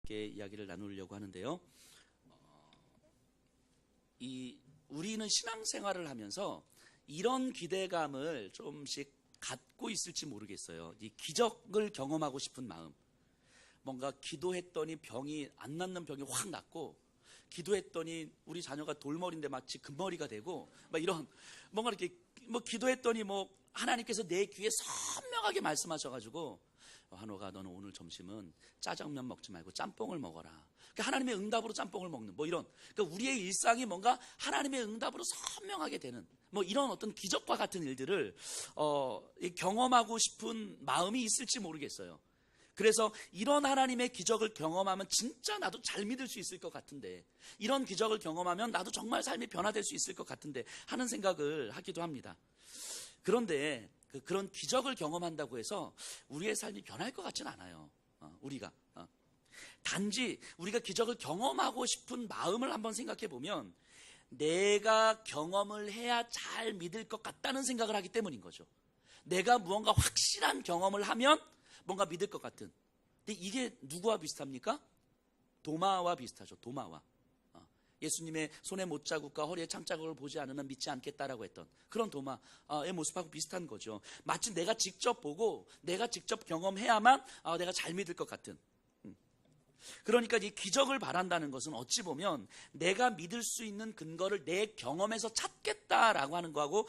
함께 이야기를 나누려고 하는데요. 우리는 신앙생활을 하면서 이런 기대감을 좀씩 갖고 있을지 모르겠어요. 이 기적을 경험하고 싶은 마음. 뭔가 기도했더니 병이 안 낫는 병이 확 낫고, 기도했더니 우리 자녀가 돌머리인데 마치 금머리가 되고, 막 이런 뭔가 이렇게 기도했더니 하나님께서 내 귀에 선명하게 말씀하셔가지고, 한호가 너는 오늘 점심은 짜장면 먹지 말고 짬뽕을 먹어라. 그러니까 하나님의 응답으로 짬뽕을 먹는 이런. 그러니까 우리의 일상이 뭔가 하나님의 응답으로 선명하게 되는 이런 어떤 기적과 같은 일들을 경험하고 싶은 마음이 있을지 모르겠어요. 그래서 이런 하나님의 기적을 경험하면 진짜 나도 잘 믿을 수 있을 것 같은데, 이런 기적을 경험하면 나도 정말 삶이 변화될 수 있을 것 같은데 하는 생각을 하기도 합니다. 그런데 그런 기적을 경험한다고 해서 우리의 삶이 변할 것 같지는 않아요. 단지 우리가 기적을 경험하고 싶은 마음을 한번 생각해 보면, 내가 경험을 해야 잘 믿을 것 같다는 생각을 하기 때문인 거죠. 내가 무언가 확실한 경험을 하면 뭔가 믿을 것 같은. 근데 이게 누구와 비슷합니까? 도마와 비슷하죠. 도마와. 예수님의 손에 못자국과 허리에 창자국을 보지 않으면 믿지 않겠다라고 했던 그런 도마의 모습하고 비슷한 거죠. 마치 내가 직접 보고 내가 직접 경험해야만 내가 잘 믿을 것 같은. 그러니까 이 기적을 바란다는 것은 어찌 보면 내가 믿을 수 있는 근거를 내 경험에서 찾겠다라고 하는 거하고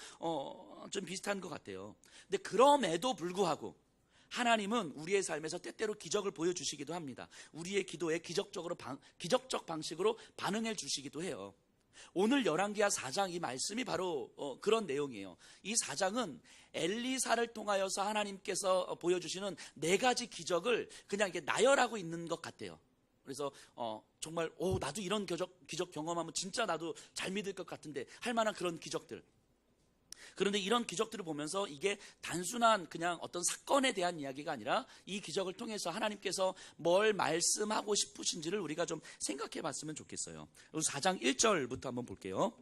좀 비슷한 것 같아요. 근데 그럼에도 불구하고 하나님은 우리의 삶에서 때때로 기적을 보여주시기도 합니다. 우리의 기도에 기적적 방식으로 반응해 주시기도 해요. 오늘 열왕기하 4장 이 말씀이 바로 그런 내용이에요. 이 4장은 엘리사를 통하여서 하나님께서 보여주시는 4가지 기적을 그냥 이렇게 나열하고 있는 것 같아요. 그래서 정말 나도 이런 기적 경험하면 진짜 나도 잘 믿을 것 같은데 할 만한 그런 기적들. 그런데 이런 기적들을 보면서 이게 단순한 그냥 어떤 사건에 대한 이야기가 아니라 이 기적을 통해서 하나님께서 뭘 말씀하고 싶으신지를 우리가 좀 생각해 봤으면 좋겠어요. 4장 1절부터 한번 볼게요.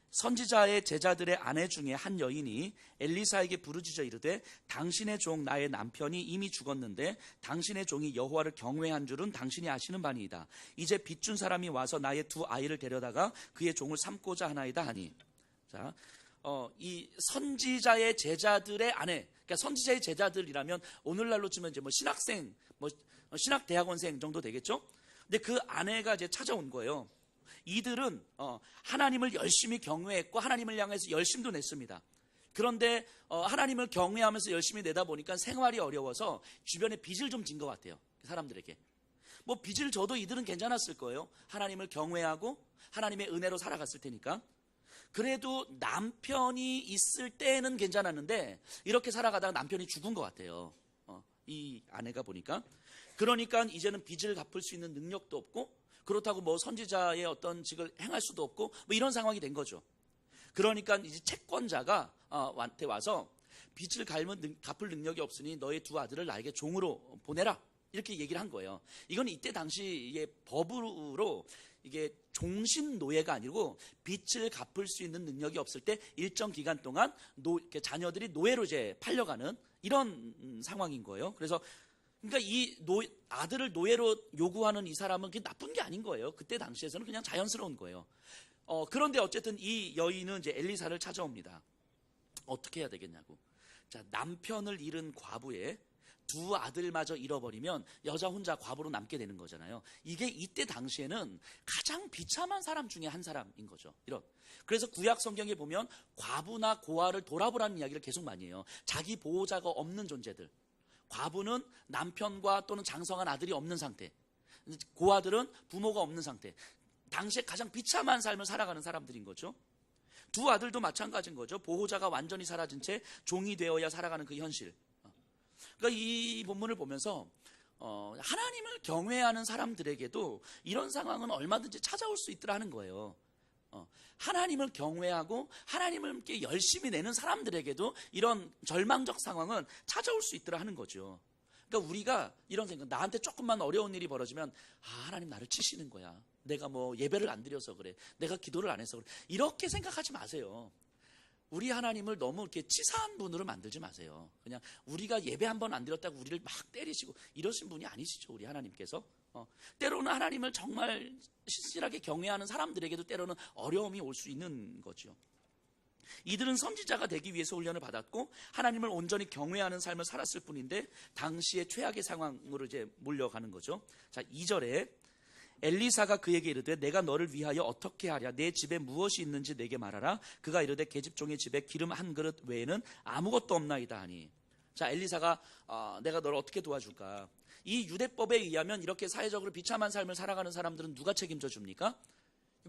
선지자의 제자들의 아내 중에 한 여인이 엘리사에게 부르짖어 이르되 당신의 종 나의 남편이 이미 죽었는데 당신의 종이 여호와를 경외한 줄은 당신이 아시는 바니이다. 이제 빚준 사람이 와서 나의 2 아이를 데려다가 그의 종을 삼고자 하나이다 하니. 자, 이 선지자의 제자들의 아내, 그러니까 선지자의 제자들이라면 오늘날로 치면 이제 신학생, 신학대학원생 정도 되겠죠? 근데 그 아내가 이제 찾아온 거예요. 이들은 하나님을 열심히 경외했고 하나님을 향해서 열심도 냈습니다. 그런데 하나님을 경외하면서 열심히 내다 보니까 생활이 어려워서 주변에 빚을 좀 진 것 같아요. 사람들에게. 빚을 져도 이들은 괜찮았을 거예요. 하나님을 경외하고 하나님의 은혜로 살아갔을 테니까. 그래도 남편이 있을 때는 괜찮았는데 이렇게 살아가다가 남편이 죽은 것 같아요. 이 아내가 보니까. 그러니까 이제는 빚을 갚을 수 있는 능력도 없고, 그렇다고 선지자의 어떤 직을 행할 수도 없고 이런 상황이 된 거죠. 그러니까 이제 채권자가 한테 와서 빚을 갚을 능력이 없으니 너의 2 아들을 나에게 종으로 보내라, 이렇게 얘기를 한 거예요. 이건 이때 당시의 법으로 이게 종신 노예가 아니고 빚을 갚을 수 있는 능력이 없을 때 일정 기간 동안 자녀들이 노예로 이제 팔려가는 이런 상황인 거예요. 그래서 그러니까 이 아들을 노예로 요구하는 이 사람은 그게 나쁜 게 아닌 거예요. 그때 당시에서는 그냥 자연스러운 거예요. 그런데 어쨌든 이 여인은 이제 엘리사를 찾아옵니다. 어떻게 해야 되겠냐고. 자, 남편을 잃은 과부의 2 아들마저 잃어버리면 여자 혼자 과부로 남게 되는 거잖아요. 이게 이때 당시에는 가장 비참한 사람 중에 한 사람인 거죠. 그래서 구약 성경에 보면 과부나 고아를 돌아보라는 이야기를 계속 많이 해요. 자기 보호자가 없는 존재들. 과부는 남편과 또는 장성한 아들이 없는 상태, 고아들은 부모가 없는 상태, 당시에 가장 비참한 삶을 살아가는 사람들인 거죠. 2 아들도 마찬가지인 거죠. 보호자가 완전히 사라진 채 종이 되어야 살아가는 그 현실. 그러니까 이 본문을 보면서 하나님을 경외하는 사람들에게도 이런 상황은 얼마든지 찾아올 수 있더라 하는 거예요. 하나님을 경외하고 하나님을 함께 열심히 내는 사람들에게도 이런 절망적 상황은 찾아올 수 있더라 하는 거죠. 그러니까 우리가 이런 생각, 나한테 조금만 어려운 일이 벌어지면 하나님 나를 치시는 거야. 내가 예배를 안 드려서 그래. 내가 기도를 안 해서 그래. 이렇게 생각하지 마세요. 우리 하나님을 너무 이렇게 치사한 분으로 만들지 마세요. 그냥 우리가 예배 한 번 안 드렸다고 우리를 막 때리시고 이러신 분이 아니시죠, 우리 하나님께서. 때로는 하나님을 정말 신실하게 경외하는 사람들에게도 때로는 어려움이 올 수 있는 거죠. 이들은 선지자가 되기 위해서 훈련을 받았고 하나님을 온전히 경외하는 삶을 살았을 뿐인데 당시의 최악의 상황으로 이제 몰려가는 거죠. 자, 2절에 엘리사가 그에게 이르되 내가 너를 위하여 어떻게 하랴? 내 집에 무엇이 있는지 내게 말하라. 그가 이르되 계집종의 집에 기름 한 그릇 외에는 아무것도 없나이다 하니. 자, 엘리사가 내가 너를 어떻게 도와줄까? 이 유대법에 의하면 이렇게 사회적으로 비참한 삶을 살아가는 사람들은 누가 책임져 줍니까?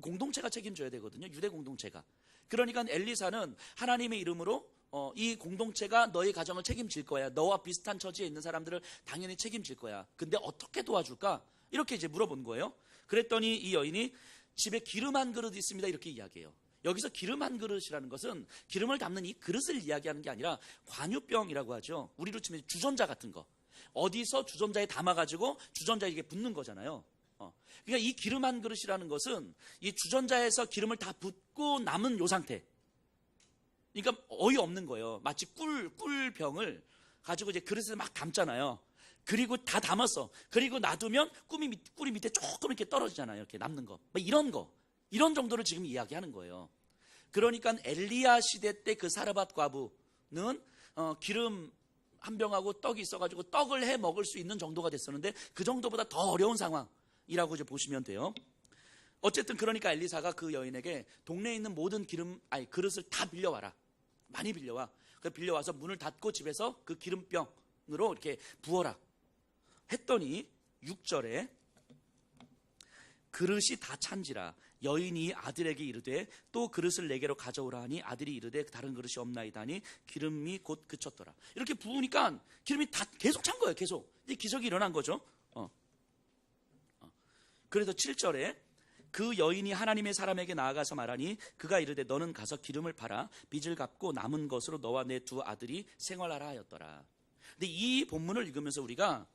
공동체가 책임져야 되거든요. 유대 공동체가. 그러니까 엘리사는 하나님의 이름으로 이 공동체가 너의 가정을 책임질 거야. 너와 비슷한 처지에 있는 사람들을 당연히 책임질 거야. 근데 어떻게 도와줄까? 이렇게 이제 물어본 거예요. 그랬더니 이 여인이 집에 기름 한 그릇 있습니다. 이렇게 이야기해요. 여기서 기름 한 그릇이라는 것은 기름을 담는 이 그릇을 이야기하는 게 아니라 관유병이라고 하죠. 우리로 치면 주전자 같은 거. 어디서 주전자에 담아가지고 주전자에 붓는 거잖아요. 그러니까 이 기름 한 그릇이라는 것은 이 주전자에서 기름을 다 붓고 남은 요 상태. 그러니까 어이없는 거예요. 마치 꿀병을 가지고 이제 그릇에 막 담잖아요. 그리고 다 담았어. 그리고 놔두면 꿀이 밑에 조금 이렇게 떨어지잖아요. 이렇게 남는 거. 이런 거. 이런 정도를 지금 이야기하는 거예요. 그러니까 엘리야 시대 때 그 사르밧 과부는 기름 한 병하고 떡이 있어가지고 떡을 해 먹을 수 있는 정도가 됐었는데 그 정도보다 더 어려운 상황이라고 이제 보시면 돼요. 어쨌든 그러니까 엘리사가 그 여인에게 동네에 있는 모든 그릇을 다 빌려와라. 많이 빌려와. 그 빌려와서 문을 닫고 집에서 그 기름병으로 이렇게 부어라. 했더니 6절에 그릇이 다 찬지라. 여인이 아들에게 이르되 또 그릇을 내게로 가져오라 하니 아들이 이르되 다른 그릇이 없나이다 하니 기름이 곧 그쳤더라. 이렇게 부으니까 기름이 다 계속 찬 거예요. 계속. 이제 기적이 일어난 거죠. 그래서 7절에 그 여인이 하나님의 사람에게 나아가서 말하니 그가 이르되 너는 가서 기름을 팔아 빚을 갚고 남은 것으로 너와 내 두 아들이 생활하라 하였더라. 근데 이 본문을 읽으면서 우리가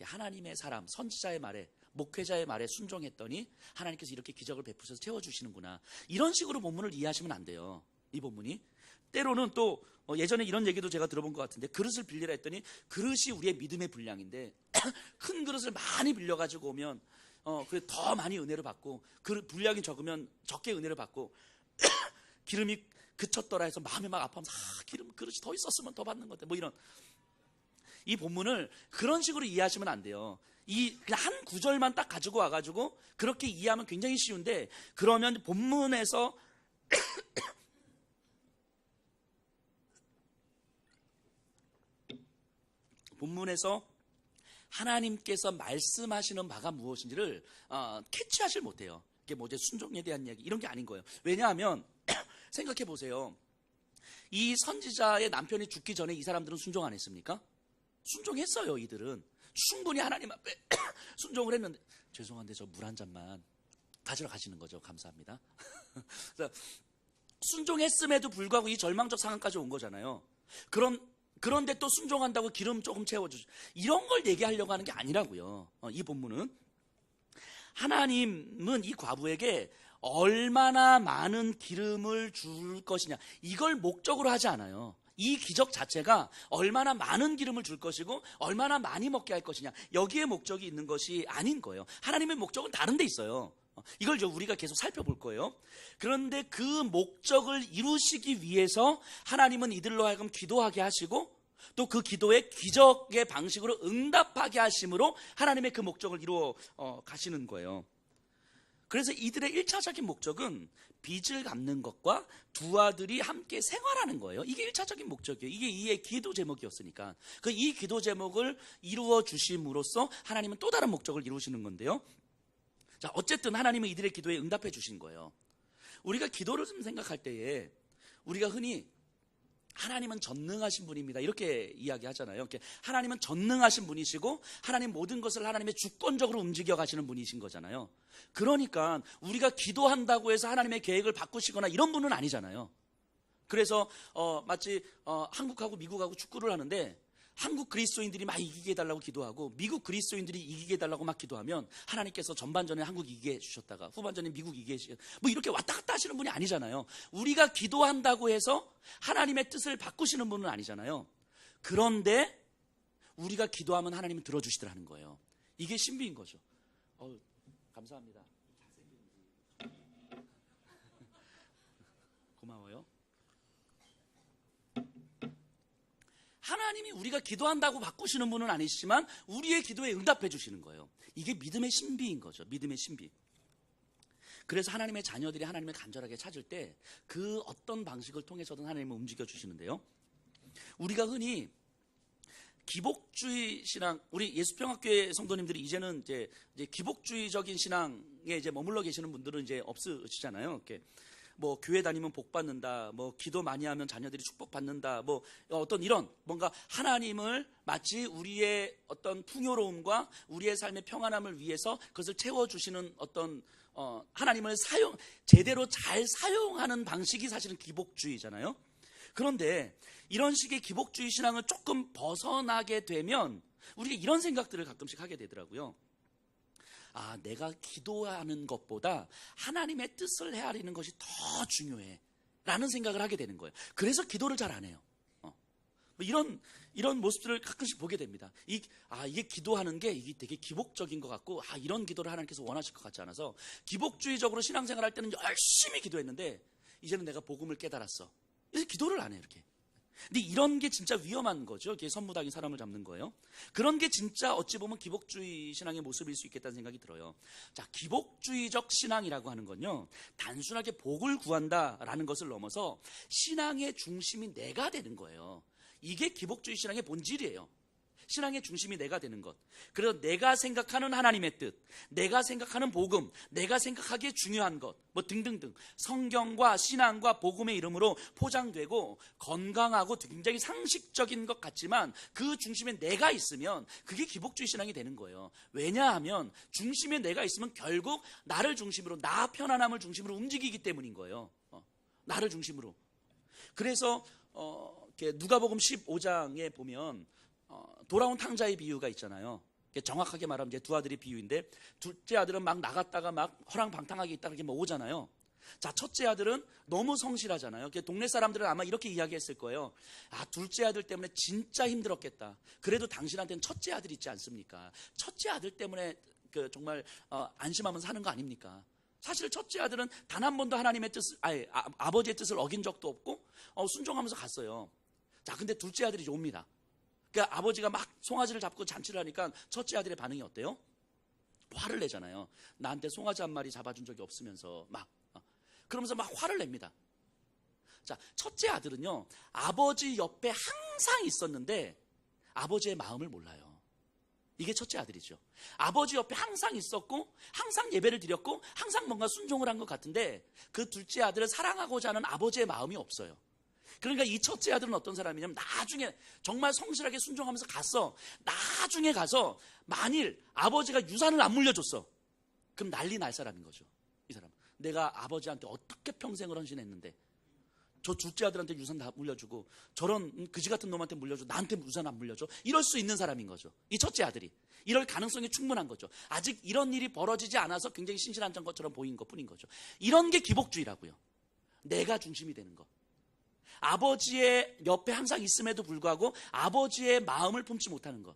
하나님의 사람, 선지자의 말에, 목회자의 말에 순종했더니 하나님께서 이렇게 기적을 베푸셔서 채워주시는구나. 이런 식으로 본문을 이해하시면 안 돼요. 이 본문이. 때로는 또 예전에 이런 얘기도 제가 들어본 것 같은데 그릇을 빌리라 했더니 그릇이 우리의 믿음의 분량인데 큰 그릇을 많이 빌려가지고 오면 그래 더 많이 은혜를 받고 그 분량이 적으면 적게 은혜를 받고 기름이 그쳤더라 해서 마음이 막 아파하면서 기름 그릇이 더 있었으면 더 받는 건데 이런. 이 본문을 그런 식으로 이해하시면 안 돼요. 그냥 한 구절만 딱 가지고 와가지고 그렇게 이해하면 굉장히 쉬운데 그러면 본문에서 하나님께서 말씀하시는 바가 무엇인지를 캐치하실 못해요. 이게 이제 순종에 대한 이야기 이런 게 아닌 거예요. 왜냐하면 생각해 보세요. 이 선지자의 남편이 죽기 전에 이 사람들은 순종 안 했습니까? 순종했어요. 이들은 충분히 하나님 앞에 순종을 했는데 죄송한데 저 물 한 잔만 가지러 가시는 거죠. 감사합니다. 순종했음에도 불구하고 이 절망적 상황까지 온 거잖아요. 그런데 또 순종한다고 기름 조금 채워주죠. 이런 걸 얘기하려고 하는 게 아니라고요. 이 본문은 하나님은 이 과부에게 얼마나 많은 기름을 줄 것이냐 이걸 목적으로 하지 않아요. 이 기적 자체가 얼마나 많은 기름을 줄 것이고 얼마나 많이 먹게 할 것이냐 여기에 목적이 있는 것이 아닌 거예요. 하나님의 목적은 다른 데 있어요. 이걸 우리가 계속 살펴볼 거예요. 그런데 그 목적을 이루시기 위해서 하나님은 이들로 하여금 기도하게 하시고 또 그 기도에 기적의 방식으로 응답하게 하심으로 하나님의 그 목적을 이루어 가시는 거예요. 그래서 이들의 1차적인 목적은 빚을 갚는 것과 두 아들이 함께 생활하는 거예요. 이게 1차적인 목적이에요. 이게 이의 기도 제목이었으니까. 이 기도 제목을 이루어 주심으로써 하나님은 또 다른 목적을 이루시는 건데요. 자, 어쨌든 하나님은 이들의 기도에 응답해 주신 거예요. 우리가 기도를 좀 생각할 때에 우리가 흔히 하나님은 전능하신 분입니다. 이렇게 이야기하잖아요. 하나님은 전능하신 분이시고 하나님 모든 것을 하나님의 주권적으로 움직여 가시는 분이신 거잖아요. 그러니까 우리가 기도한다고 해서 하나님의 계획을 바꾸시거나 이런 분은 아니잖아요. 그래서 마치 한국하고 미국하고 축구를 하는데 한국 그리스도인들이 막 이기게 해달라고 기도하고 미국 그리스도인들이 이기게 해달라고 막 기도하면 하나님께서 전반전에 한국 이기게 해주셨다가 후반전에 미국 이기게 해주셨다가 뭐 이렇게 왔다 갔다 하시는 분이 아니잖아요. 우리가 기도한다고 해서 하나님의 뜻을 바꾸시는 분은 아니잖아요. 그런데 우리가 기도하면 하나님은 들어주시더라는 거예요. 이게 신비인 거죠. 감사합니다. 고마워요. 하나님이 우리가 기도한다고 바꾸시는 분은 아니시지만 우리의 기도에 응답해 주시는 거예요. 이게 믿음의 신비인 거죠. 믿음의 신비. 그래서 하나님의 자녀들이 하나님을 간절하게 찾을 때 그 어떤 방식을 통해서든 하나님을 움직여 주시는데요. 우리가 흔히 기복주의 신앙, 우리 예수평화교회 성도님들이 이제는 이제 기복주의적인 신앙에 이제 머물러 계시는 분들은 이제 없으시잖아요. 이렇게 뭐 교회 다니면 복 받는다, 뭐 기도 많이 하면 자녀들이 축복 받는다, 뭐 어떤 이런 뭔가 하나님을 마치 우리의 어떤 풍요로움과 우리의 삶의 평안함을 위해서 그것을 채워주시는 어떤 하나님을 제대로 잘 사용하는 방식이 사실은 기복주의잖아요. 그런데 이런 식의 기복주의 신앙을 조금 벗어나게 되면 우리가 이런 생각들을 가끔씩 하게 되더라고요. 내가 기도하는 것보다 하나님의 뜻을 헤아리는 것이 더 중요해 라는 생각을 하게 되는 거예요. 그래서 기도를 잘 안 해요. 이런 모습들을 가끔씩 보게 됩니다. 이게 기도하는 게 이게 되게 기복적인 것 같고 이런 기도를 하나님께서 원하실 것 같지 않아서 기복주의적으로 신앙생활 할 때는 열심히 기도했는데 이제는 내가 복음을 깨달았어. 그래서 기도를 안 해요. 이렇게. 근데 이런 게 진짜 위험한 거죠. 이게 선무당이 사람을 잡는 거예요. 그런 게 진짜 어찌 보면 기복주의 신앙의 모습일 수 있겠다는 생각이 들어요. 자, 기복주의적 신앙이라고 하는 건요, 단순하게 복을 구한다라는 것을 넘어서 신앙의 중심이 내가 되는 거예요. 이게 기복주의 신앙의 본질이에요. 신앙의 중심이 내가 되는 것. 그래서 내가 생각하는 하나님의 뜻, 내가 생각하는 복음, 내가 생각하기에 중요한 것, 뭐 등등등 성경과 신앙과 복음의 이름으로 포장되고 건강하고 굉장히 상식적인 것 같지만 그 중심에 내가 있으면 그게 기복주의 신앙이 되는 거예요. 왜냐하면 중심에 내가 있으면 결국 나를 중심으로, 나 편안함을 중심으로 움직이기 때문인 거예요. 나를 중심으로. 그래서 누가복음 15장에 보면 돌아온 탕자의 비유가 있잖아요. 정확하게 말하면 이제 두 아들의 비유인데, 둘째 아들은 막 나갔다가 막 허랑방탕하게 있다가 이렇게 뭐 오잖아요. 자, 첫째 아들은 너무 성실하잖아요. 동네 사람들은 아마 이렇게 이야기했을 거예요. 둘째 아들 때문에 진짜 힘들었겠다. 그래도 당신한테는 첫째 아들 있지 않습니까? 첫째 아들 때문에 정말 안심하면서 사는 거 아닙니까? 사실 첫째 아들은 단 한 번도 하나님의 뜻을, 아버지의 뜻을 어긴 적도 없고 순종하면서 갔어요. 자, 근데 둘째 아들이 옵니다. 그러니까 아버지가 막 송아지를 잡고 잔치를 하니까 첫째 아들의 반응이 어때요? 화를 내잖아요. 나한테 송아지 한 마리 잡아준 적이 없으면서 그러면서 막 화를 냅니다. 자, 첫째 아들은요, 아버지 옆에 항상 있었는데 아버지의 마음을 몰라요. 이게 첫째 아들이죠. 아버지 옆에 항상 있었고 항상 예배를 드렸고 항상 뭔가 순종을 한 것 같은데 그 둘째 아들을 사랑하고자 하는 아버지의 마음이 없어요. 그러니까 이 첫째 아들은 어떤 사람이냐면 나중에 정말 성실하게 순종하면서 갔어. 나중에 가서 만일 아버지가 유산을 안 물려줬어, 그럼 난리 날 사람인 거죠. 이 사람, 내가 아버지한테 어떻게 평생을 헌신했는데 저 둘째 아들한테 유산 다 물려주고 저런 그지 같은 놈한테 물려줘, 나한테 유산 안 물려줘, 이럴 수 있는 사람인 거죠. 이 첫째 아들이 이럴 가능성이 충분한 거죠. 아직 이런 일이 벌어지지 않아서 굉장히 신실한 것처럼 보인 것뿐인 거죠. 이런 게 기복주의라고요. 내가 중심이 되는 것. 아버지의 옆에 항상 있음에도 불구하고 아버지의 마음을 품지 못하는 것.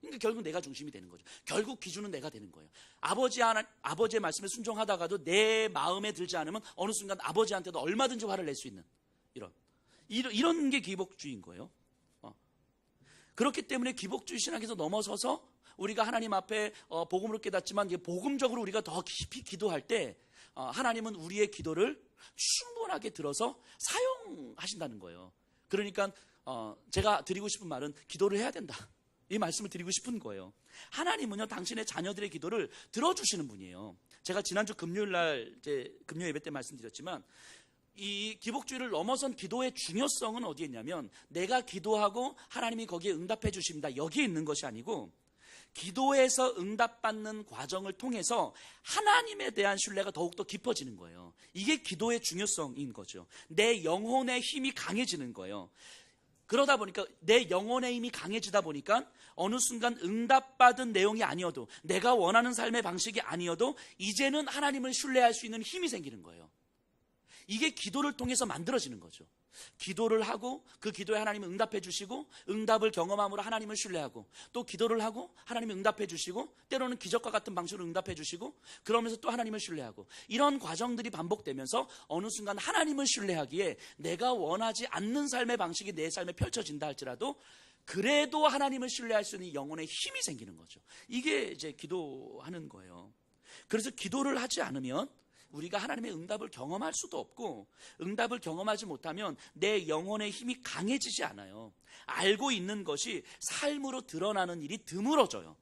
그러니까 결국 내가 중심이 되는 거죠. 결국 기준은 내가 되는 거예요. 아버지의 말씀에 순종하다가도 내 마음에 들지 않으면 어느 순간 아버지한테도 얼마든지 화를 낼 수 있는 이런 게 기복주의인 거예요. 그렇기 때문에 기복주의 신앙에서 넘어서서 우리가 하나님 앞에 복음으로 깨닫지만 복음적으로 우리가 더 깊이 기도할 때 하나님은 우리의 기도를 충분하게 들어서 사용하신다는 거예요. 그러니까 제가 드리고 싶은 말은 기도를 해야 된다, 이 말씀을 드리고 싶은 거예요. 하나님은요, 당신의 자녀들의 기도를 들어주시는 분이에요. 제가 지난주 금요일 예배 때 말씀드렸지만 이 기복주의를 넘어선 기도의 중요성은 어디에 있냐면 내가 기도하고 하나님이 거기에 응답해 주십니다, 여기에 있는 것이 아니고 기도에서 응답받는 과정을 통해서 하나님에 대한 신뢰가 더욱더 깊어지는 거예요. 이게 기도의 중요성인 거죠. 내 영혼의 힘이 강해지는 거예요. 그러다 보니까 내 영혼의 힘이 강해지다 보니까 어느 순간 응답받은 내용이 아니어도, 내가 원하는 삶의 방식이 아니어도 이제는 하나님을 신뢰할 수 있는 힘이 생기는 거예요. 이게 기도를 통해서 만들어지는 거죠. 기도를 하고 그 기도에 하나님은 응답해 주시고, 응답을 경험함으로 하나님을 신뢰하고, 또 기도를 하고 하나님이 응답해 주시고, 때로는 기적과 같은 방식으로 응답해 주시고, 그러면서 또 하나님을 신뢰하고, 이런 과정들이 반복되면서 어느 순간 하나님을 신뢰하기에 내가 원하지 않는 삶의 방식이 내 삶에 펼쳐진다 할지라도 그래도 하나님을 신뢰할 수 있는 영혼의 힘이 생기는 거죠. 이게 이제 기도하는 거예요. 그래서 기도를 하지 않으면 우리가 하나님의 응답을 경험할 수도 없고, 응답을 경험하지 못하면 내 영혼의 힘이 강해지지 않아요. 알고 있는 것이 삶으로 드러나는 일이 드물어져요.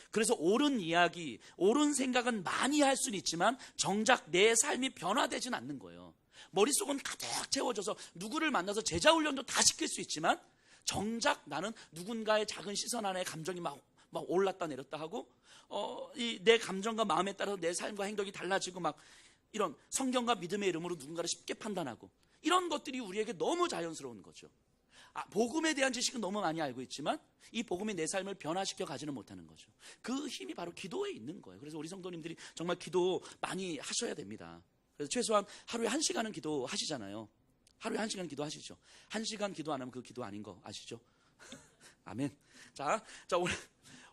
그래서 옳은 이야기, 옳은 생각은 많이 할 수는 있지만 정작 내 삶이 변화되진 않는 거예요. 머릿속은 가득 채워져서 누구를 만나서 제자 훈련도 다 시킬 수 있지만 정작 나는 누군가의 작은 시선 안에 감정이 막 올랐다 내렸다 하고, 내 감정과 마음에 따라서 내 삶과 행동이 달라지고, 막 이런 성경과 믿음의 이름으로 누군가를 쉽게 판단하고, 이런 것들이 우리에게 너무 자연스러운 거죠. 복음에 대한 지식은 너무 많이 알고 있지만 이 복음이 내 삶을 변화시켜 가지는 못하는 거죠. 그 힘이 바로 기도에 있는 거예요. 그래서 우리 성도님들이 정말 기도 많이 하셔야 됩니다. 그래서 최소한 하루에 1시간은 기도하시잖아요. 하루에 1시간 기도하시죠. 1시간 기도 안 하면 그 기도 아닌 거 아시죠? 아멘. 자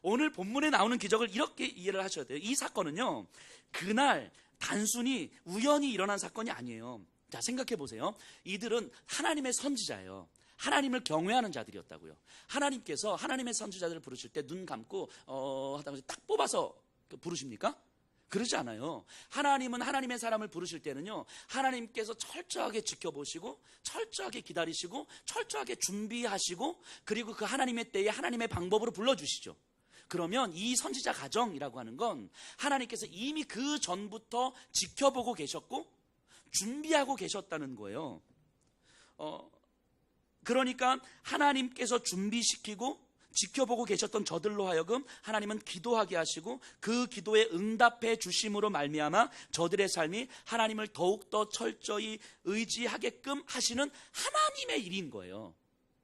오늘 본문에 나오는 기적을 이렇게 이해를 하셔야 돼요. 이 사건은요, 그날 단순히 우연히 일어난 사건이 아니에요. 자, 생각해 보세요. 이들은 하나님의 선지자예요. 하나님을 경외하는 자들이었다고요. 하나님께서 하나님의 선지자들을 부르실 때 눈 감고 하다가 딱 뽑아서 부르십니까? 그러지 않아요. 하나님은 하나님의 사람을 부르실 때는요, 하나님께서 철저하게 지켜보시고, 철저하게 기다리시고, 철저하게 준비하시고, 그리고 그 하나님의 때에 하나님의 방법으로 불러주시죠. 그러면 이 선지자 가정이라고 하는 건 하나님께서 이미 그 전부터 지켜보고 계셨고 준비하고 계셨다는 거예요. 그러니까 하나님께서 준비시키고 지켜보고 계셨던 저들로 하여금 하나님은 기도하게 하시고, 그 기도에 응답해 주심으로 말미암아 저들의 삶이 하나님을 더욱더 철저히 의지하게끔 하시는 하나님의 일인 거예요.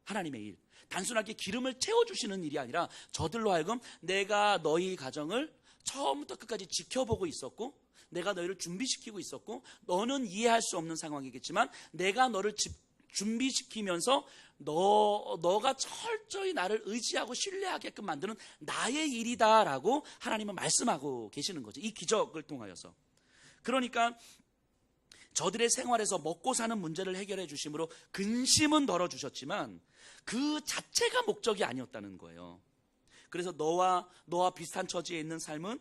하나님의 일. 단순하게 기름을 채워주시는 일이 아니라 저들로 하여금 내가 너희 가정을 처음부터 끝까지 지켜보고 있었고, 내가 너희를 준비시키고 있었고, 너는 이해할 수 없는 상황이겠지만 내가 너를 준비시키면서 너가 철저히 나를 의지하고 신뢰하게끔 만드는 나의 일이다라고 하나님은 말씀하고 계시는 거죠. 이 기적을 통하여서. 그러니까 저들의 생활에서 먹고 사는 문제를 해결해 주심으로 근심은 덜어주셨지만 그 자체가 목적이 아니었다는 거예요. 그래서 너와 비슷한 처지에 있는 삶은